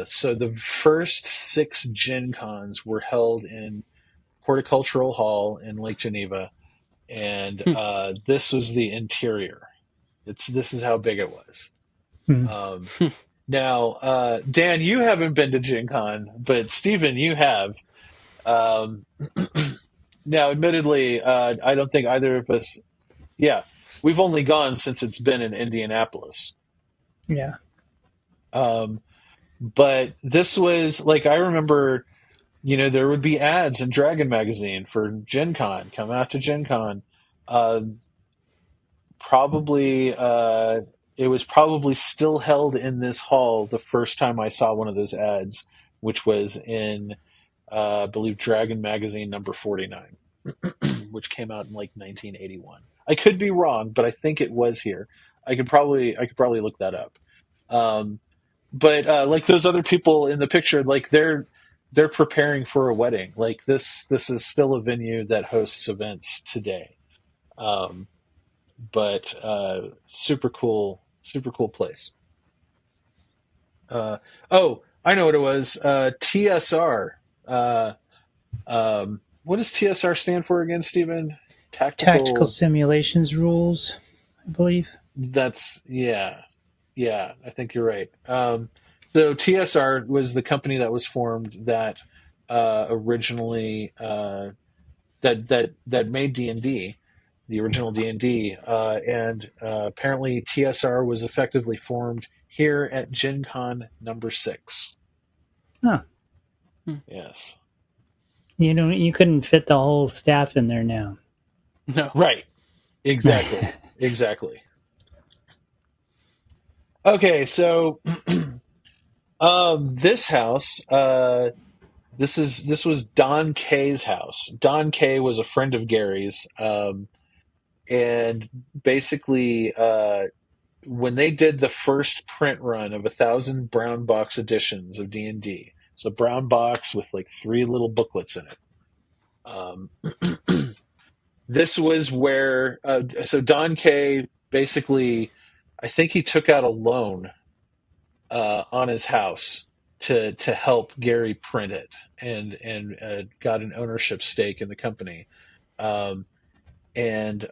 So the first 6 Gen Cons were held in Horticultural Hall in Lake Geneva, and this was the interior. This is how big it was. Now, Dan, you haven't been to Gen Con, but Stephen, you have. Now, admittedly, I don't think either of us. Yeah, we've only gone since it's been in Indianapolis. Yeah. But this was like, I remember, there would be ads in Dragon Magazine for Gen Con. Come out to Gen Con. It was probably still held in this hall the first time I saw one of those ads, which was in, I believe, Dragon Magazine number 49, which came out in like 1981. I could be wrong, but I think it was here. I could probably look that up. But like those other people in the picture, like they're preparing for a wedding. Like this is still a venue that hosts events today. But super cool place. Oh, I know what it was. TSR. What does TSR stand for again, Stephen? Tactical simulations rules, I believe. That's yeah. I think you're right. So TSR was the company that was formed that originally that made D&D, the original D&D, and apparently TSR was effectively formed here at Gen Con number 6. Huh. Yes. You couldn't fit the whole staff in there now. No. Right. Exactly. Exactly. Okay, so this house, this was Don Kay's house. Don Kay was a friend of Gary's, and basically, when they did the first print run of 1,000 brown box editions of D&D, so brown box with like 3 little booklets in it. This was where so Don K basically, I think he took out a loan on his house to help Gary print it, and got an ownership stake in the company. Um, and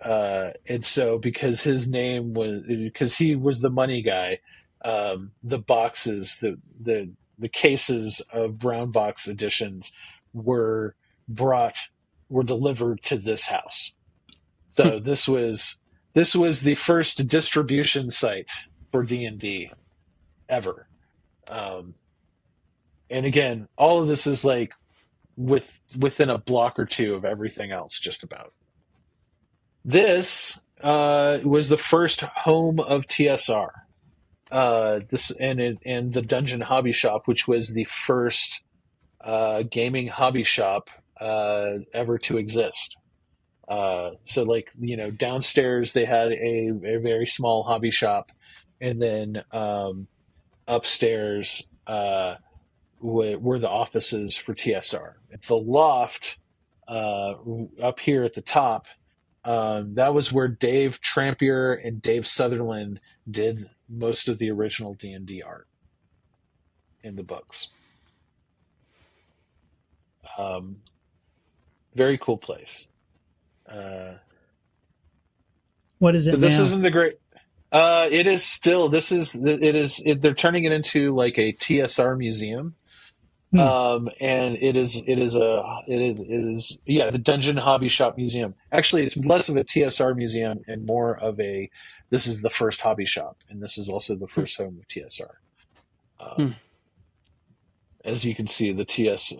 so because his name was, because he was the money guy, the boxes, the cases of brown box editions were brought were delivered to this house. So this was the first distribution site for D&D ever. um, and again, all of this is like within a block or two of everything else, just about. This was the first home of TSR. This and the Dungeon Hobby Shop, which was the first gaming hobby shop ever to exist. So, like, downstairs they had a very small hobby shop, and then upstairs were the offices for TSR. The loft up here at the top, that was where Dave Trampier and Dave Sutherland did most of the original D&D art in the books. Very cool place. What is it So this now? isn't the great. It is still. This is. It is. They're turning it into like a TSR museum. And it is. It is a. It is. It is. Yeah, the Dungeon Hobby Shop Museum. Actually, it's less of a TSR museum and more of a. This is the first hobby shop, and this is also the first home of TSR. As you can see, a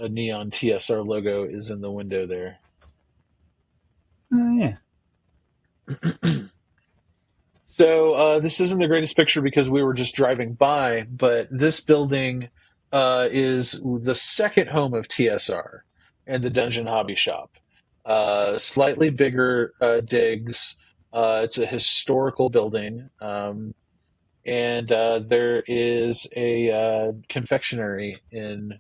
neon TSR logo is in the window there. Oh yeah. So this isn't the greatest picture because we were just driving by, but this building is the second home of TSR and the Dungeon Hobby Shop. Slightly bigger digs. It's a historical building, and there is a confectionery in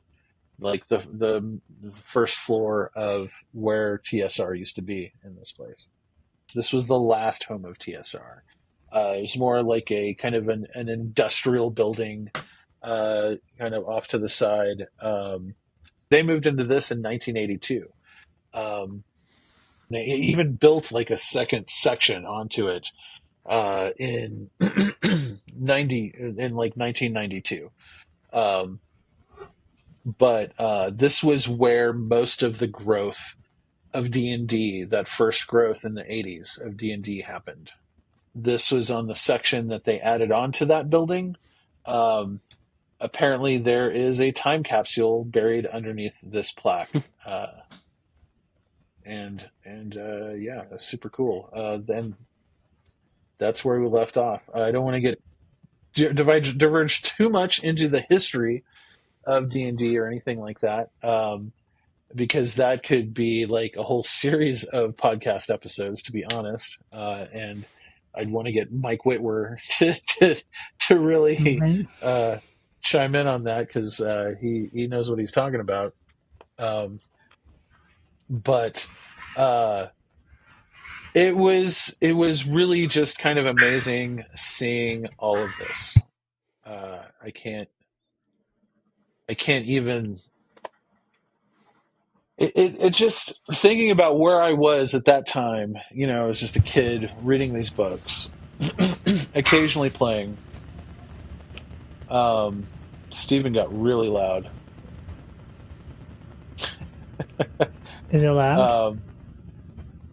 like the first floor of where TSR used to be in this place. This was the last home of TSR. It was more like a kind of an industrial building, kind of off to the side. They moved into this in 1982. They even built like a second section onto it in 1992. But this was where most of the growth of D&D, that first growth in the 80s of D&D, happened. This was on the section that they added onto that building. Apparently, there is a time capsule buried underneath this plaque, and yeah, that's super cool. Then that's where we left off. I don't want to get diverge too much into the history of D&D or anything like that, because that could be like a whole series of podcast episodes, to be honest. And I'd want to get Mike Whitwer to really Right. chime in on that, because he knows what he's talking about. But it was really just kind of amazing seeing all of this. I can't even. It just thinking about where I was at that time. I was just a kid reading these books, occasionally playing. Steven got really loud. Is it loud?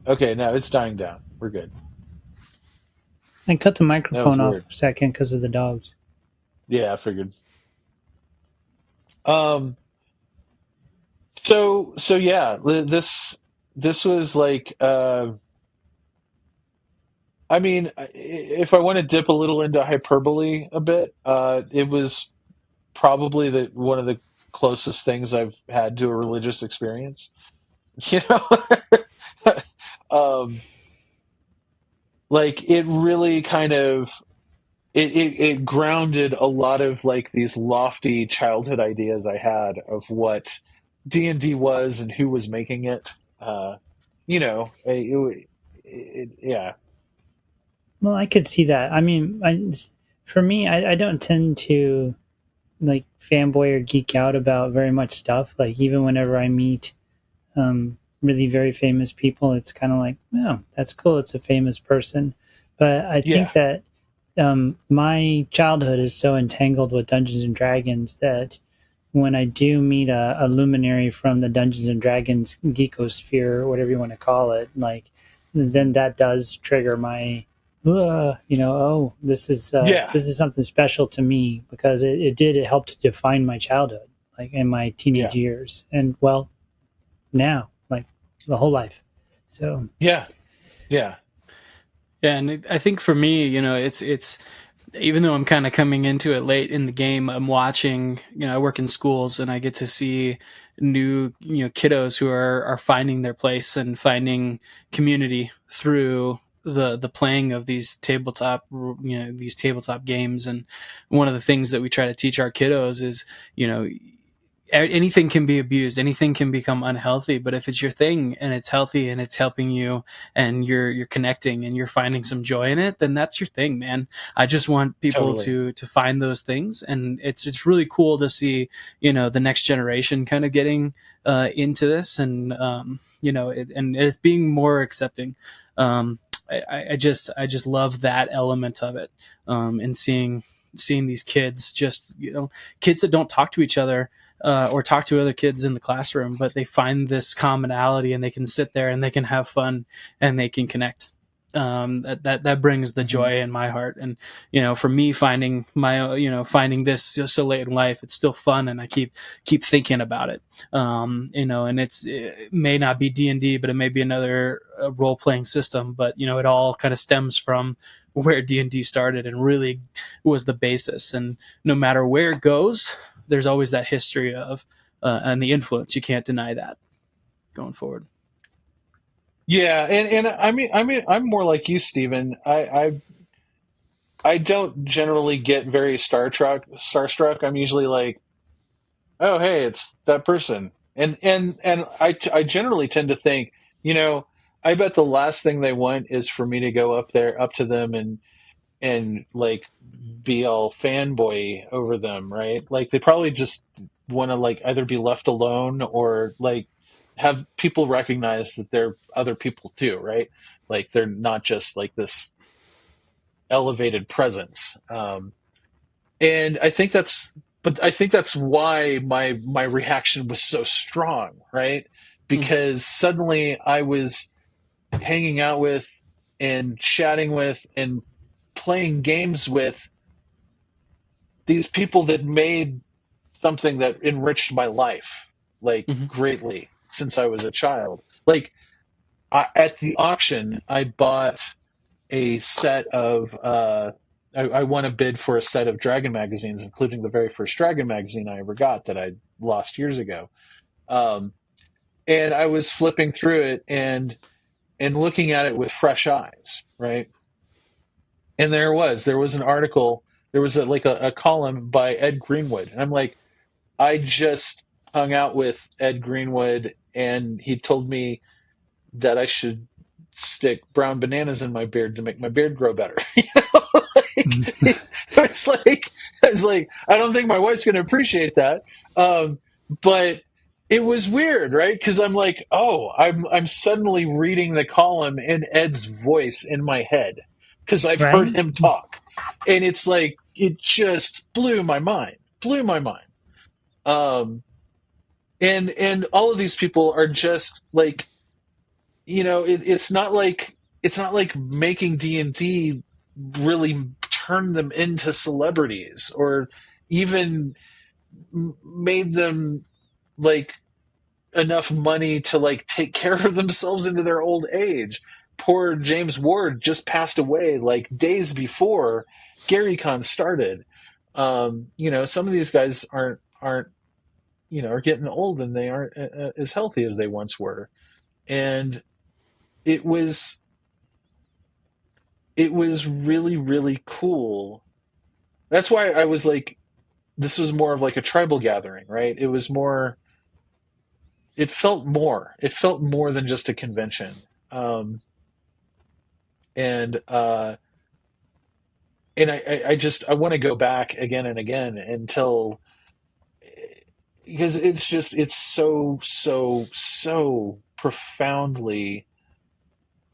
Okay, now it's dying down. We're good. I cut the microphone off weird. for a second because of the dogs. Yeah, I figured. So yeah, this was like. I mean, if I want to dip a little into hyperbole a bit, it was probably one of the closest things I've had to a religious experience. um, like it really kind of it grounded a lot of like these lofty childhood ideas I had of what D&D was and who was making it. You know, yeah, Well, I could see that. I mean, for me, I don't tend to like fanboy or geek out about very much stuff. Like even whenever I meet really very famous people, it's kind of like, oh, that's cool. It's a famous person. But I think yeah, that my childhood is so entangled with Dungeons and Dragons that when I do meet a luminary from the Dungeons and Dragons geekosphere, or whatever you want to call it, like then that does trigger my, oh, yeah, this is something special to me because it helped to define my childhood, like in my teenage yeah, years, and well, now like the whole life. So yeah, yeah, Yeah, and I think for me, it's even though I'm kind of coming into it late in the game, I'm watching. I work in schools, and I get to see new kiddos who are finding their place and finding community through the playing of these tabletop games. And one of the things that we try to teach our kiddos is you know anything can be abused, anything can become unhealthy, but if it's your thing and it's healthy and it's helping you and you're connecting and you're finding some joy in it, then that's your thing, man. I just want people totally, to find those things, and it's really cool to see the next generation kind of getting into this, and and it's being more accepting. I just love that element of it, and seeing these kids, just kids that don't talk to each other or talk to other kids in the classroom, but they find this commonality and they can sit there and they can have fun and they can connect. That brings the hmm joy in my heart. And for me, finding this so late in life, it's still fun, and I keep thinking about it. And it may not be D&D, but it may be another role playing system. But it all kind of stems from where D&D started and really was the basis. And no matter where it goes, there's always that history of and the influence. You can't deny that going forward. yeah, and I mean, I'm more like you, Stephen. I don't generally get very starstruck. I'm usually like, oh, hey, it's that person. And I generally tend to think, you know, I bet the last thing they want is for me to go up to them and like be all fanboy over them, right? Like they probably just want to like either be left alone or like have people recognize that they're other people too, right? Like they're not just like this elevated presence. And I think that's why my reaction was so strong, right? Mm. Because suddenly I was hanging out with and chatting with and playing games with these people that made something that enriched my life like Mm-hmm. greatly since I was a child. Like at the auction, I bought a set of I won a bid for a set of Dragon magazines, including the very first Dragon magazine I ever got that I lost years ago. Um, and I was flipping through it and looking at it with fresh eyes, right? And there was an article, there was a column by Ed Greenwood, and I'm like, I just hung out with Ed Greenwood, and he told me that I should stick brown bananas in my beard to make my beard grow better. like, I was like, I don't think my wife's going to appreciate that. But it was weird, right? Because I'm like, oh, I'm suddenly reading the column in Ed's voice in my head because I've heard right. him talk, and it's like it just blew my mind. Um, and all of these people are just like, it's not like making D&D really turn them into celebrities or even made them like enough money to like take care of themselves into their old age. Poor James Ward just passed away like days before Gary Con started. Some of these guys aren't are getting old and they aren't as healthy as they once were. And it was it was really, really cool. That's why I was like, this was more of like a tribal gathering, right? It was more, it felt more than just a convention. And, and I want to go back again and again until, because it's so profoundly,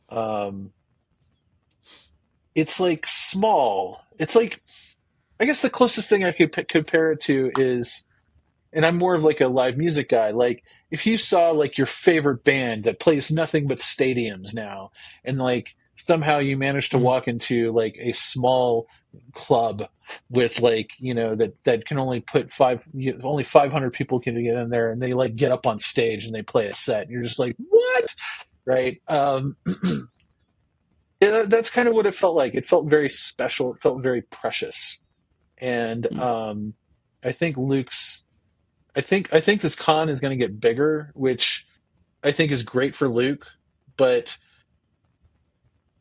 um, it's like small. It's like, I guess the closest thing I could compare it to is, and I'm more of like a live music guy. Like if you saw like your favorite band that plays nothing but stadiums now, and like somehow you managed to walk into like a small club with like, that can only put only 500 people can get in there, and they like get up on stage and they play a set, and you're just like, what? Right. Yeah, that's kind of what it felt like. It felt very special. It felt very precious. And I think Luke's I think this con is going to get bigger, which I think is great for Luke, but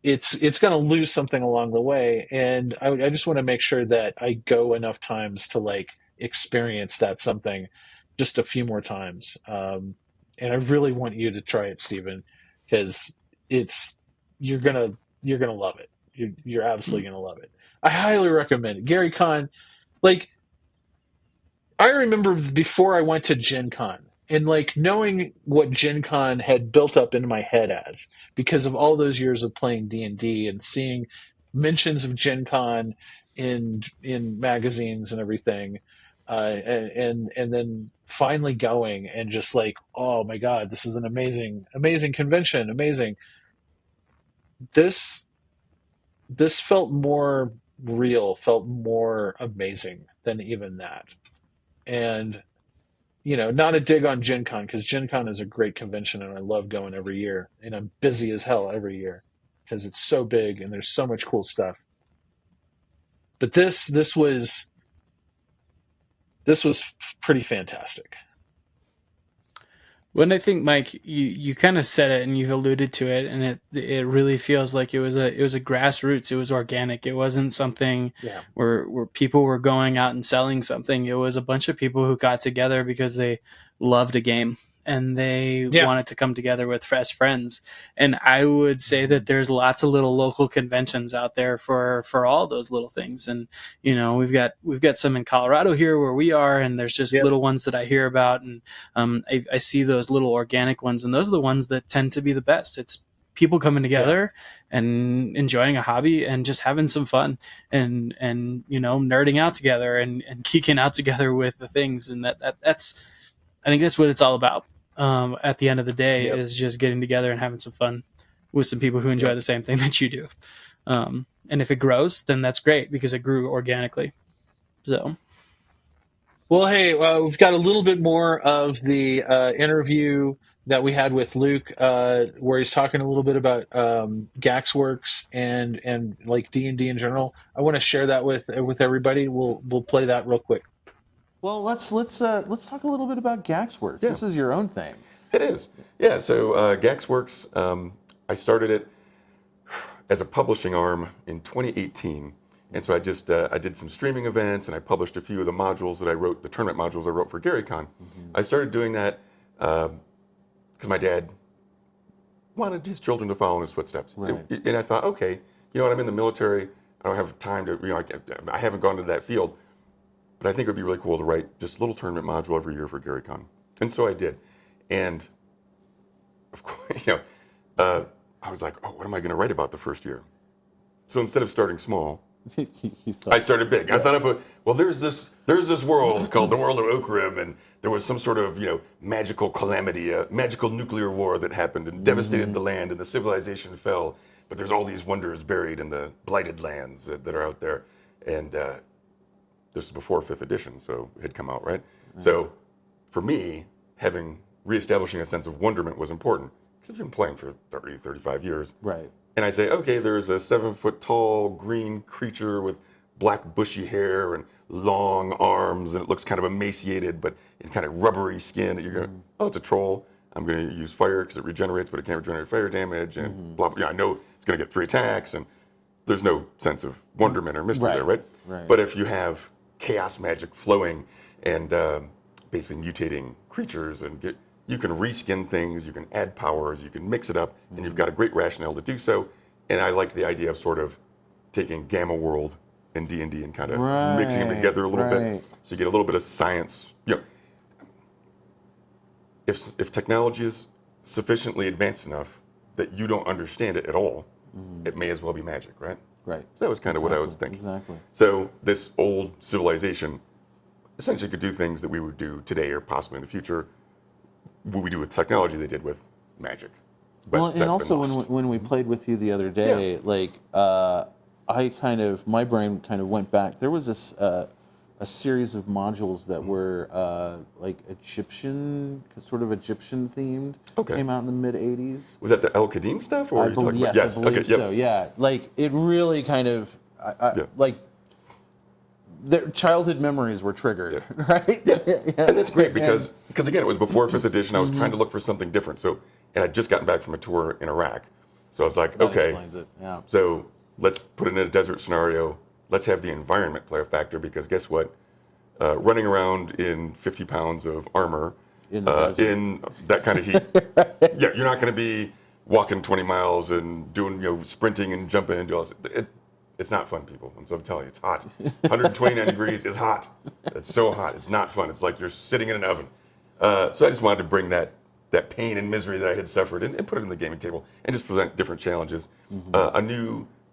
it's going to lose something along the way, and I just want to make sure that I go enough times to like experience that something just a few more times. And I really want you to try it, Stephen, because it's you're gonna love it. You're absolutely gonna love it. I highly recommend it. Gary Con, like I remember before I went to Gen Con and like knowing what Gen Con had built up in my head as because of all those years of playing D&D and seeing mentions of Gen Con in magazines and everything, and then finally going and just like, oh my god, this is an amazing convention, amazing. This this felt more real, felt more amazing than even that. And not a dig on Gen Con, because Gen Con is a great convention and I love going every year. And I'm busy as hell every year because it's so big and there's so much cool stuff. But this was pretty fantastic. When I think, Mike, you kind of said it and you've alluded to it, and it really feels like it was a grassroots. It was organic. It wasn't something Yeah. where people were going out and selling something. It was a bunch of people who got together because they loved a game and they Yeah. wanted to come together with fresh friends. And I would say that there's lots of little local conventions out there for all those little things. And we've got some in Colorado here where we are, and there's just Yep. little ones that I hear about, and I see those little organic ones, and those are the ones that tend to be the best. It's people coming together and enjoying a hobby and just having some fun and nerding out together and geeking out together with the things. And that's I think that's what it's all about. At the end of the day, Yep. is just getting together and having some fun with some people who enjoy the same thing that you do. And if it grows, then that's great because it grew organically. So, Well, hey, we've got a little bit more of the interview that we had with Luke, where he's talking a little bit about Gaxworks and like D&D in general. I want to share that with everybody. We'll play that real quick. Well, let's talk a little bit about Gaxworks. Yeah. This is your own thing. It is. Yeah, so Gaxworks, I started it as a publishing arm in 2018. And so I did some streaming events, and I published a few of the modules that I wrote, the tournament modules I wrote for Gary Con. I started doing that because my dad wanted his children to follow in his footsteps. Right. And I thought, okay, you know what, I'm in the military. I don't have time to, I haven't gone to that field. But I think it would be really cool to write just a little tournament module every year for Gary Con. And so I did. And of course, I was like, oh, what am I going to write about the first year? So instead of starting small, I started big. Yes. I thought, there's this world called the world of Oakrim, and there was some sort of magical calamity, a magical nuclear war that happened and devastated the land, and the civilization fell. But there's all these wonders buried in the blighted lands that are out there, and this is before 5th edition, so it had come out, right? So for me, reestablishing a sense of wonderment was important, because I've been playing for 30, 35 years. Right. And I say, okay, there's a 7-foot-tall green creature with black bushy hair and long arms, and it looks kind of emaciated, but in kind of rubbery skin. You're going, oh, it's a troll. I'm going to use fire because it regenerates, but it can't regenerate fire damage, and blah, blah. I know it's going to get 3 attacks, and there's no sense of wonderment or mystery there, right? Right. But if you have chaos magic flowing and basically mutating creatures, and you can reskin things, you can add powers, you can mix it up, and you've got a great rationale to do so. And I liked the idea of sort of taking Gamma World and D&D and kind of mixing them together a little bit, so you get a little bit of science. You know, if technology is sufficiently advanced enough that you don't understand it at all, it may as well be magic, right? Right. So that was kind of what I was thinking. Exactly. So this old civilization essentially could do things that we would do today or possibly in the future. What we do with technology, they did with magic. But Well, and also when we played with you the other day, like my brain kind of went back. There was this a series of modules that were like Egyptian themed. Okay. Came out in the mid '80s. Was that the El Qadim stuff, or I are you talking believe, about? yes, Yes. I believe Okay. so. Yeah, like it really kind of, like, their childhood memories were triggered, right? Yeah. And that's great because again, it was before 5th edition. I was trying to look for something different. So, and I'd just gotten back from a tour in Iraq, so I was like, That okay, explains it. Yeah. so let's put it in a desert scenario. Let's have the environment play a factor because guess what? Running around in 50 pounds of armor In the desert. in that kind of heat, yeah, you're not going to be walking 20 miles and doing sprinting and jumping and do all this. It's not fun, people. I'm telling you, it's hot. 129 degrees is hot. It's so hot. It's not fun. It's like you're sitting in an oven. So I just wanted to bring that pain and misery that I had suffered and put it on the gaming table and just present different challenges.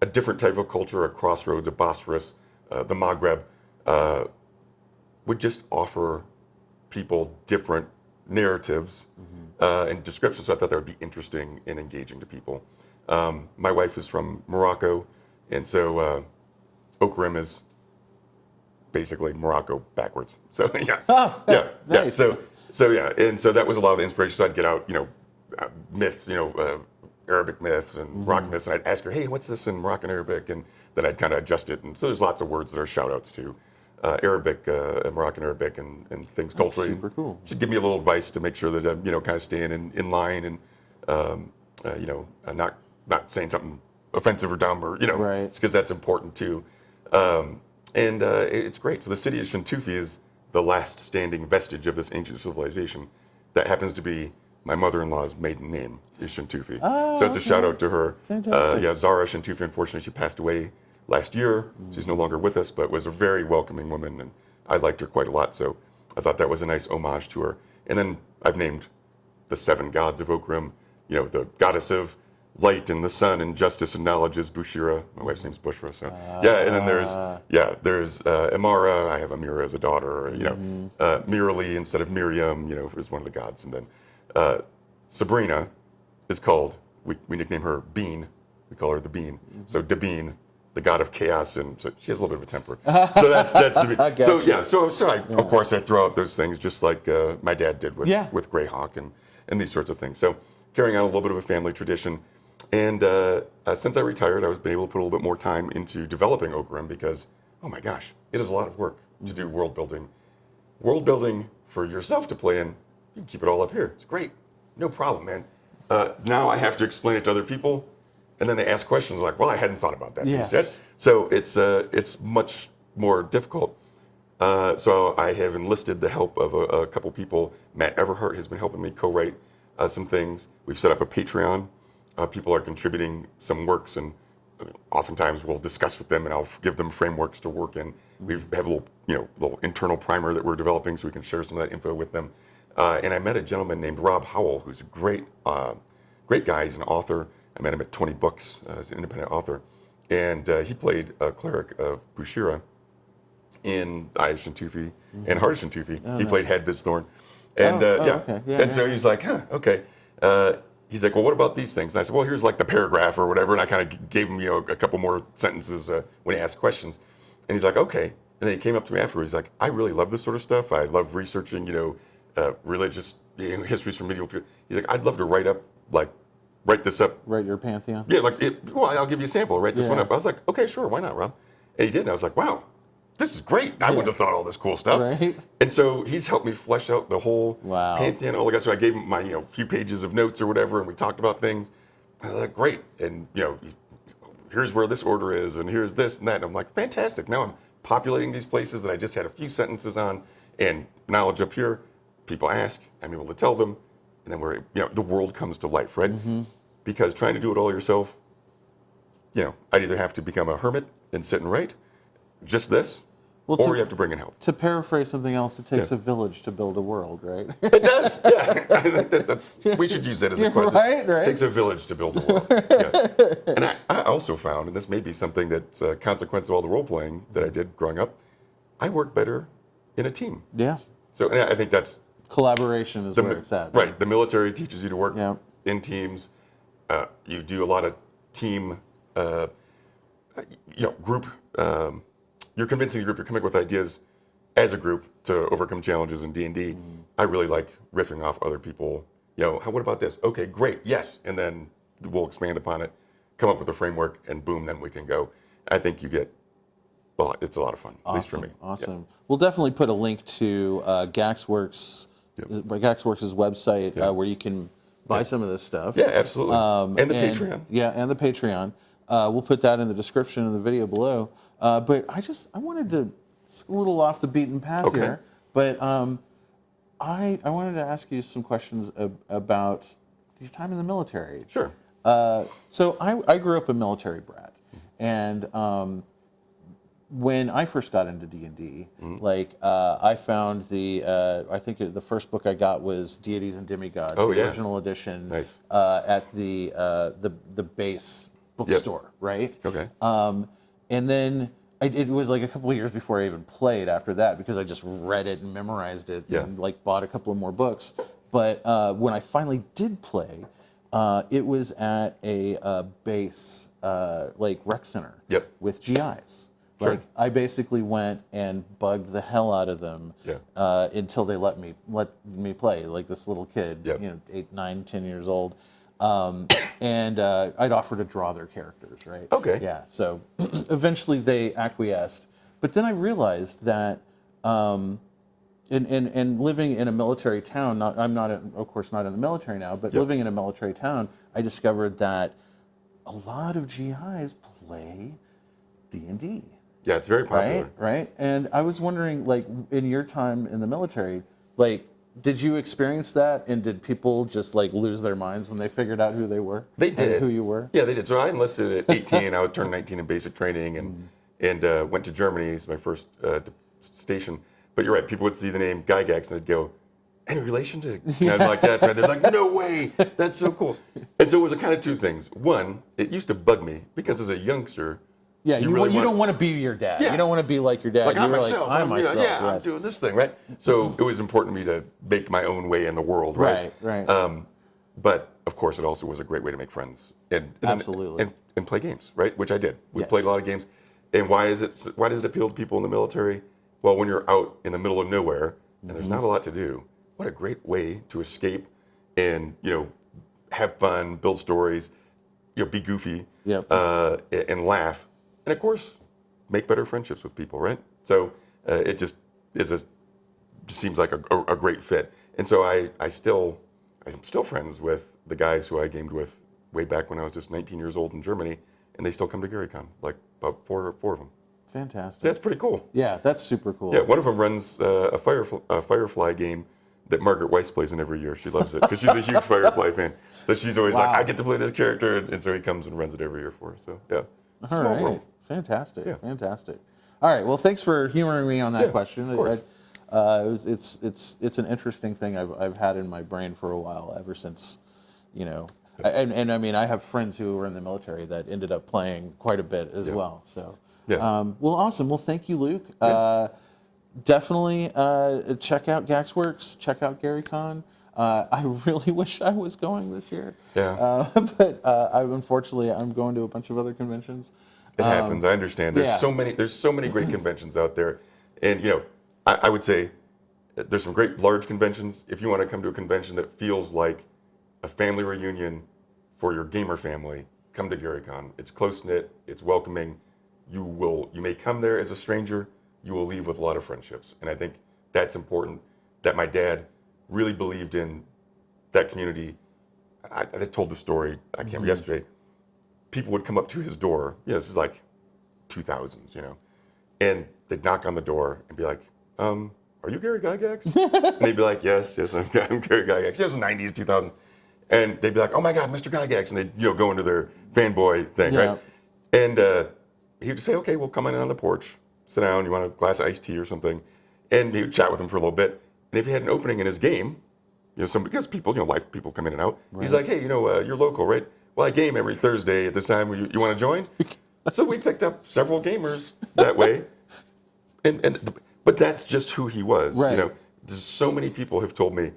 A different type of culture, a crossroads, a Bosphorus, the Maghreb, would just offer people different narratives and descriptions. So I thought that would be interesting and engaging to people. My wife is from Morocco, and so Okrim is basically Morocco backwards. So Nice. So yeah, and so that was a lot of the inspiration. So I'd get out, myths, Arabic myths and rock myths, and I'd ask her, hey, what's this in Moroccan Arabic? And then I'd kind of adjust it. And so there's lots of words that are shout outs to Arabic, Moroccan Arabic, and things culturally. Super cool. She'd give me a little advice to make sure that I'm, kind of staying in line and, not saying something offensive or dumb or, Right. because that's important too. It's great. So the city of Shintufi is the last standing vestige of this ancient civilization. That happens to be my mother-in-law's maiden name is Shintufi. So it's a shout out to her. Fantastic. Zara Shintufi, unfortunately, she passed away last year. She's no longer with us, but was a very welcoming woman, and I liked her quite a lot. So I thought that was a nice homage to her. And then I've named the 7 gods of Okrim. The goddess of light and the sun and justice and knowledge is Bushira. My wife's name's Bushra. So and then there's Amara. I have Amira as a daughter. Mirali instead of Miriam. Is one of the gods. And then Sabrina is called. We nickname her Bean. We call her the Bean. So Dabeen, the god of chaos, and so she has a little bit of a temper. So that's Dabeen. So yeah. So of course I throw out those things just like my dad did with Greyhawk and these sorts of things. So carrying on a little bit of a family tradition. And since I retired, I've been able to put a little bit more time into developing Okrim because, oh my gosh, it is a lot of work to do world building. World building for yourself to play in, you can keep it all up here. It's great. No problem, man. Now I have to explain it to other people, and then they ask questions like, well, I hadn't thought about that. Yes. You said. So it's much more difficult. So I have enlisted the help of a couple people. Matt Everhart has been helping me co-write some things. We've set up a Patreon. People are contributing some works, and oftentimes we'll discuss with them, and I'll give them frameworks to work in. We have a little internal primer that we're developing, so we can share some of that info with them. And I met a gentleman named Rob Howell, who's a great guy. He's an author. I met him at 20 Books as an independent author, and he played a cleric of Bushira in Eye of Shintufi and Heart of Shintufi. He played Hadvis Thorn, and so he's like, okay. He's like, well, what about these things? And I said, well, here's like the paragraph or whatever. And I kind of gave him, a couple more sentences when he asked questions. And he's like, okay. And then he came up to me afterwards. He's like, I really love this sort of stuff. I love researching, religious histories from medieval people. He's like, I'd love to write this up. Write your pantheon? Yeah, I'll give you a sample. Write this one up. I was like, okay, sure. Why not, Rob? And he did. And I was like, wow. This is great. I wouldn't have thought all this cool stuff. Right. And so he's helped me flesh out the whole pantheon. All the guys. So I gave him my few pages of notes or whatever, and we talked about things. I was like, great. And here's where this order is, and here's this and that. And I'm like, fantastic. Now I'm populating these places that I just had a few sentences on, and knowledge up here. People ask, I'm able to tell them, and then the world comes to life, right? Because trying to do it all yourself, I'd either have to become a hermit and sit and write, just this, or you have to bring in help. To paraphrase something else, it takes a village to build a world, right? It does, yeah. I think we should use that as a question. Right. It takes a village to build a world. Yeah. And I also found, and this may be something that's a consequence of all the role playing that I did growing up, I work better in a team. Yeah. So I think that's Collaboration is where it's at. Right. The military teaches you to work Yeah. in teams. You do a lot of team, group. You're convincing the group. You're coming up with ideas as a group to overcome challenges in D&D. I really like riffing off other people. What about this? Okay, great, yes, and then we'll expand upon it, come up with a framework, and boom, then we can go. I think you get. Well, it's a lot of fun, at least for me. Awesome. Yeah. We'll definitely put a link to Gaxworks, Gaxworks' website where you can buy some of this stuff. Yeah, absolutely. And the Patreon. Yeah, and the Patreon. We'll put that in the description of the video below. But I wanted to, it's a little off the beaten path here, but I wanted to ask you some questions about your time in the military. Sure. So I grew up a military brat, and when I first got into D&D, I found I think the first book I got was Deities and Demigods, the original edition, at the base bookstore, right? Okay. And then it was like a couple of years before I even played after that, because I just read it and memorized it and bought a couple of more books. But when I finally did play, it was at a base rec center with GIs. Sure. I basically went and bugged the hell out of them until they let me play, like this little kid, 8, 9, 10 years old. And I'd offer to draw their characters, right? Okay. Yeah. So eventually they acquiesced, but then I realized that in living in a military town, of course not in the military now, but living in a military town, I discovered that a lot of GIs play D&D. Yeah, it's very popular. Right. And I was wondering, in your time in the military, did you experience that, and did people just lose their minds when they figured out who they were? They did. And who you were? Yeah, they did. So I enlisted at 18. I would turn 19 in basic training, and went to Germany as my first station. But you're right. People would see the name Gygax and they'd go, "Any relation to?" And I'd be like, "That's right." They're like, "No way! That's so cool." And so it was a kind of two things. One, it used to bug me because as a youngster. Yeah, you don't want to be your dad. Yeah. You don't want to be like your dad. I'm myself. I'm myself. Yeah, yes. I'm doing this thing, right? So it was important to me to make my own way in the world, right? Right. But of course, it also was a great way to make friends Absolutely. and play games, right? Which I did. We played a lot of games. And why does it appeal to people in the military? Well, when you're out in the middle of nowhere and there's not a lot to do, what a great way to escape and have fun, build stories, be goofy, and laugh. And of course, make better friendships with people, right? So it just seems like a great fit. And so I'm still friends with the guys who I gamed with way back when I was just 19 years old in Germany, and they still come to Gary Con, about four of them. Fantastic. So that's pretty cool. Yeah, that's super cool. Yeah, one of them runs a Firefly game that Margaret Weiss plays in every year. She loves it because she's a huge Firefly fan. So she's always like, I get to play this character, and so he comes and runs it every year for her. So yeah, All right. world. Fantastic. Yeah. Fantastic. All right. Well, thanks for humoring me on that question. Of course. It's an interesting thing I've had in my brain for a while, ever since, and I mean, I have friends who were in the military that ended up playing quite a bit as well. So, well, awesome. Well, thank you, Luke. Definitely check out Gaxworks. Check out Gary Con. I really wish I was going this year. Yeah. But unfortunately, I'm going to a bunch of other conventions. It happens. I understand. There's so many great conventions out there, and I would say there's some great large conventions. If you want to come to a convention that feels like a family reunion for your gamer family, come to Gary Con. It's close knit. It's welcoming. You may come there as a stranger. You will leave with a lot of friendships, and I think that's important. That my dad really believed in that community. I told the story. I can't remember yesterday. people would come up to his door. This is like 2000s, and they'd knock on the door and be like, "Are you Gary Gygax?" And he'd be like, "Yes, I'm Gary Gygax." It was the 90s, 2000s, and they'd be like, "Oh my God, Mr. Gygax," and they'd go into their fanboy thing, right? And he would just say, "Okay, we'll come in on the porch, sit down. You want a glass of iced tea or something?" And he would chat with him for a little bit. And if he had an opening in his game, because people, life people come in and out. Right. He's like, "Hey, you're local, right? Well, I game every Thursday at this time. You want to join?" So we picked up several gamers that way, but that's just who he was. Right. There's so many people have told me,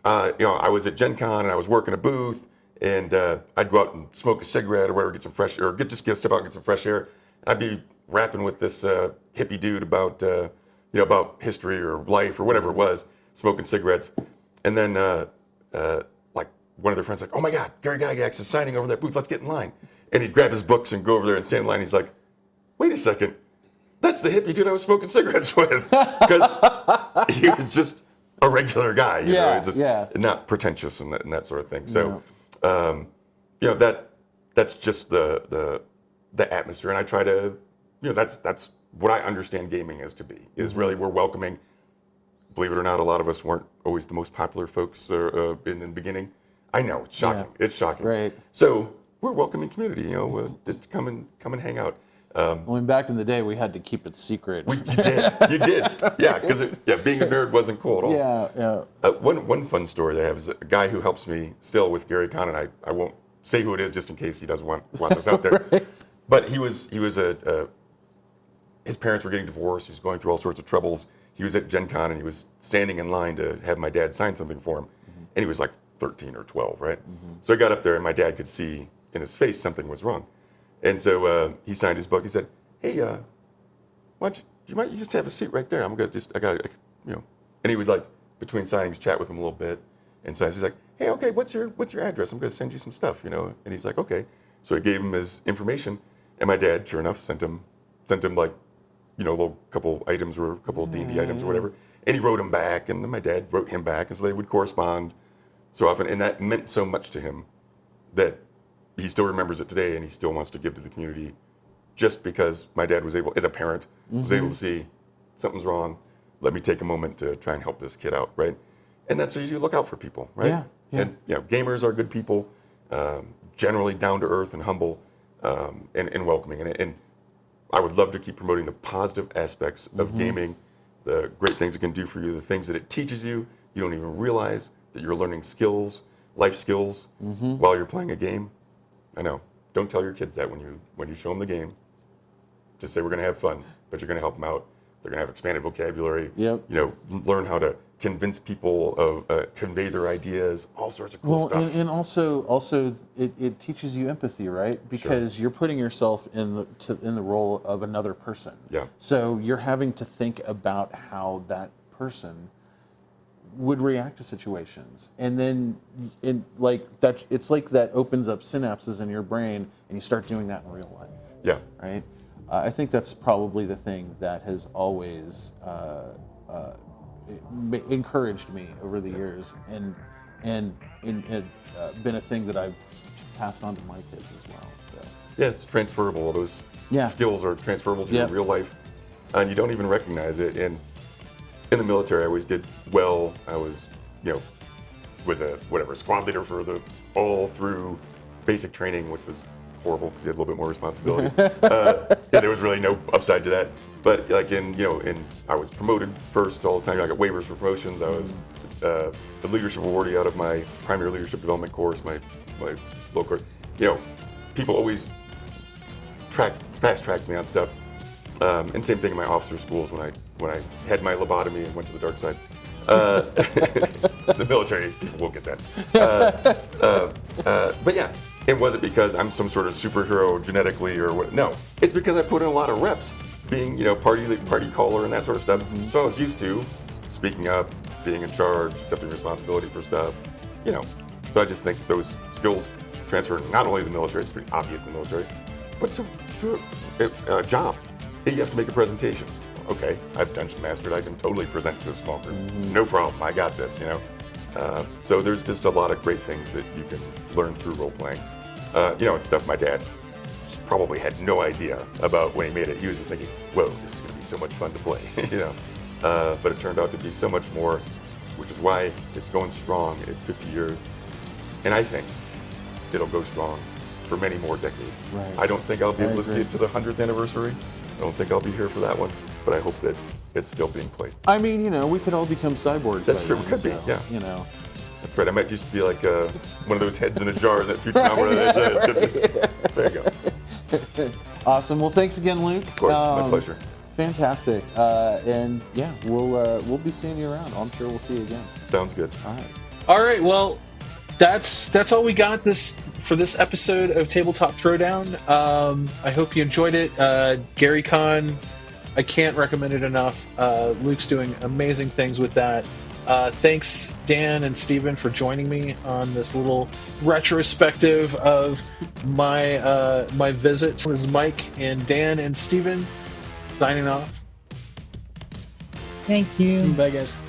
I was at Gen Con and I was working a booth, and I'd go out and smoke a cigarette or whatever, get some fresh, or step out and get some fresh air. I'd be rapping with this hippie dude about about history or life or whatever it was, smoking cigarettes, and then like one of their friends like, "Oh my God, Gary Gygax is signing over that booth. Let's get in line." And he'd grab his books and go over there and stand in line. He's like, "Wait a second, that's the hippie dude I was smoking cigarettes with," because he was just a regular guy. He's just not pretentious and that sort of thing. So, that's just the atmosphere, and I try to, that's what I understand gaming is to be. Is really we're welcoming. Believe it or not, a lot of us weren't always the most popular folks in the beginning. I know, it's shocking. Yeah. It's shocking. Right. So we're a welcoming community. To come and hang out. Back in the day, we had to keep it secret. You did. Yeah, because being a nerd wasn't cool at all. Yeah. One fun story they have is a guy who helps me still with Gary Con, and I won't say who it is just in case he doesn't want this out there. Right. But he was his parents were getting divorced. He was going through all sorts of troubles. He was at Gen Con and he was standing in line to have my dad sign something for him. Mm-hmm. And he was like 13 or 12, right? Mm-hmm. So I got up there and my dad could see in his face something was wrong. And so he signed his book. He said, "Hey, you just have a seat right there? And he would like between signings chat with him a little bit. And so he's like, "Hey, okay, what's your address? I'm going to send you some stuff, And he's like, "Okay." So I gave him his information, and my dad, sure enough, sent him like, a little couple items or a couple of D&D items or whatever. And he wrote him back, and then my dad wrote him back, and so they would correspond so often. And that meant so much to him that he still remembers it today, and he still wants to give to the community just because my dad was able, as a parent, was able to see something's wrong. Let me take a moment to try and help this kid out, right? And that's how you look out for people, right? Yeah. And gamers are good people, generally down to earth and humble, and welcoming. And I would love to keep promoting the positive aspects of gaming, the great things it can do for you, the things that it teaches you. You don't even realize that you're learning skills, life skills, while you're playing a game. I know. Don't tell your kids that when you show them the game. Just say we're going to have fun, but you're going to help them out. They're going to have expanded vocabulary. Yep. Learn how to convince people of convey their ideas, all sorts of cool stuff. And also it teaches you empathy, right? Because you're putting yourself in the role of another person. Yeah. So you're having to think about how that person would react to situations, and then it's like that opens up synapses in your brain, and you start doing that in real life. Yeah. Right. I think that's probably the thing that has always encouraged me over the years, and been a thing that I've passed on to my kids as well. So yeah, it's transferable. All those skills are transferable to your real life, and you don't even recognize it. And in the military, I always did well. I was, was a squad leader for all through basic training, which was horrible because you had a little bit more responsibility. There was really no upside to that. But I was promoted first all the time. I got waivers for promotions. I was a leadership awardee out of my primary leadership development course, my local course. People always fast tracked me on stuff. And same thing in my officer schools when I had my lobotomy and went to the dark side. The military people will get that. But yeah, it wasn't because I'm some sort of superhero genetically or what. No, it's because I put in a lot of reps, being party caller and that sort of stuff. So I was used to speaking up, being in charge, accepting responsibility for stuff. So I just think those skills transfer not only to the military, it's pretty obvious in the military, but to a job. Hey, you have to make a presentation. Okay, I've dungeon mastered. I can totally present to a small group. No problem. I got this. So there's just a lot of great things that you can learn through role playing. And stuff my dad probably had no idea about when he made it. He was just thinking, whoa, this is going to be so much fun to play, But it turned out to be so much more, which is why it's going strong at 50 years. And I think it'll go strong for many more decades. Right. I don't think I'll be able to agree. see it to the 100th anniversary. I don't think I'll be here for that one, but I hope that it's still being played. I mean, we could all become cyborgs. That's by true, then, it could be, so, yeah. That's right. I might just be like one of those heads in a jar that Futurama. There you go. Awesome. Well, thanks again, Luke. Of course, my pleasure. Fantastic. And yeah, we'll be seeing you around. I'm sure we'll see you again. Sounds good. All right. All right. Well, that's all we got for this episode of Tabletop Throwdown. I hope you enjoyed it. Gary Con, I can't recommend it enough. Luke's doing amazing things with that. Thanks, Dan and Steven, for joining me on this little retrospective of my my visit. This is Mike and Dan and Steven signing off. Thank you. Bye, guys.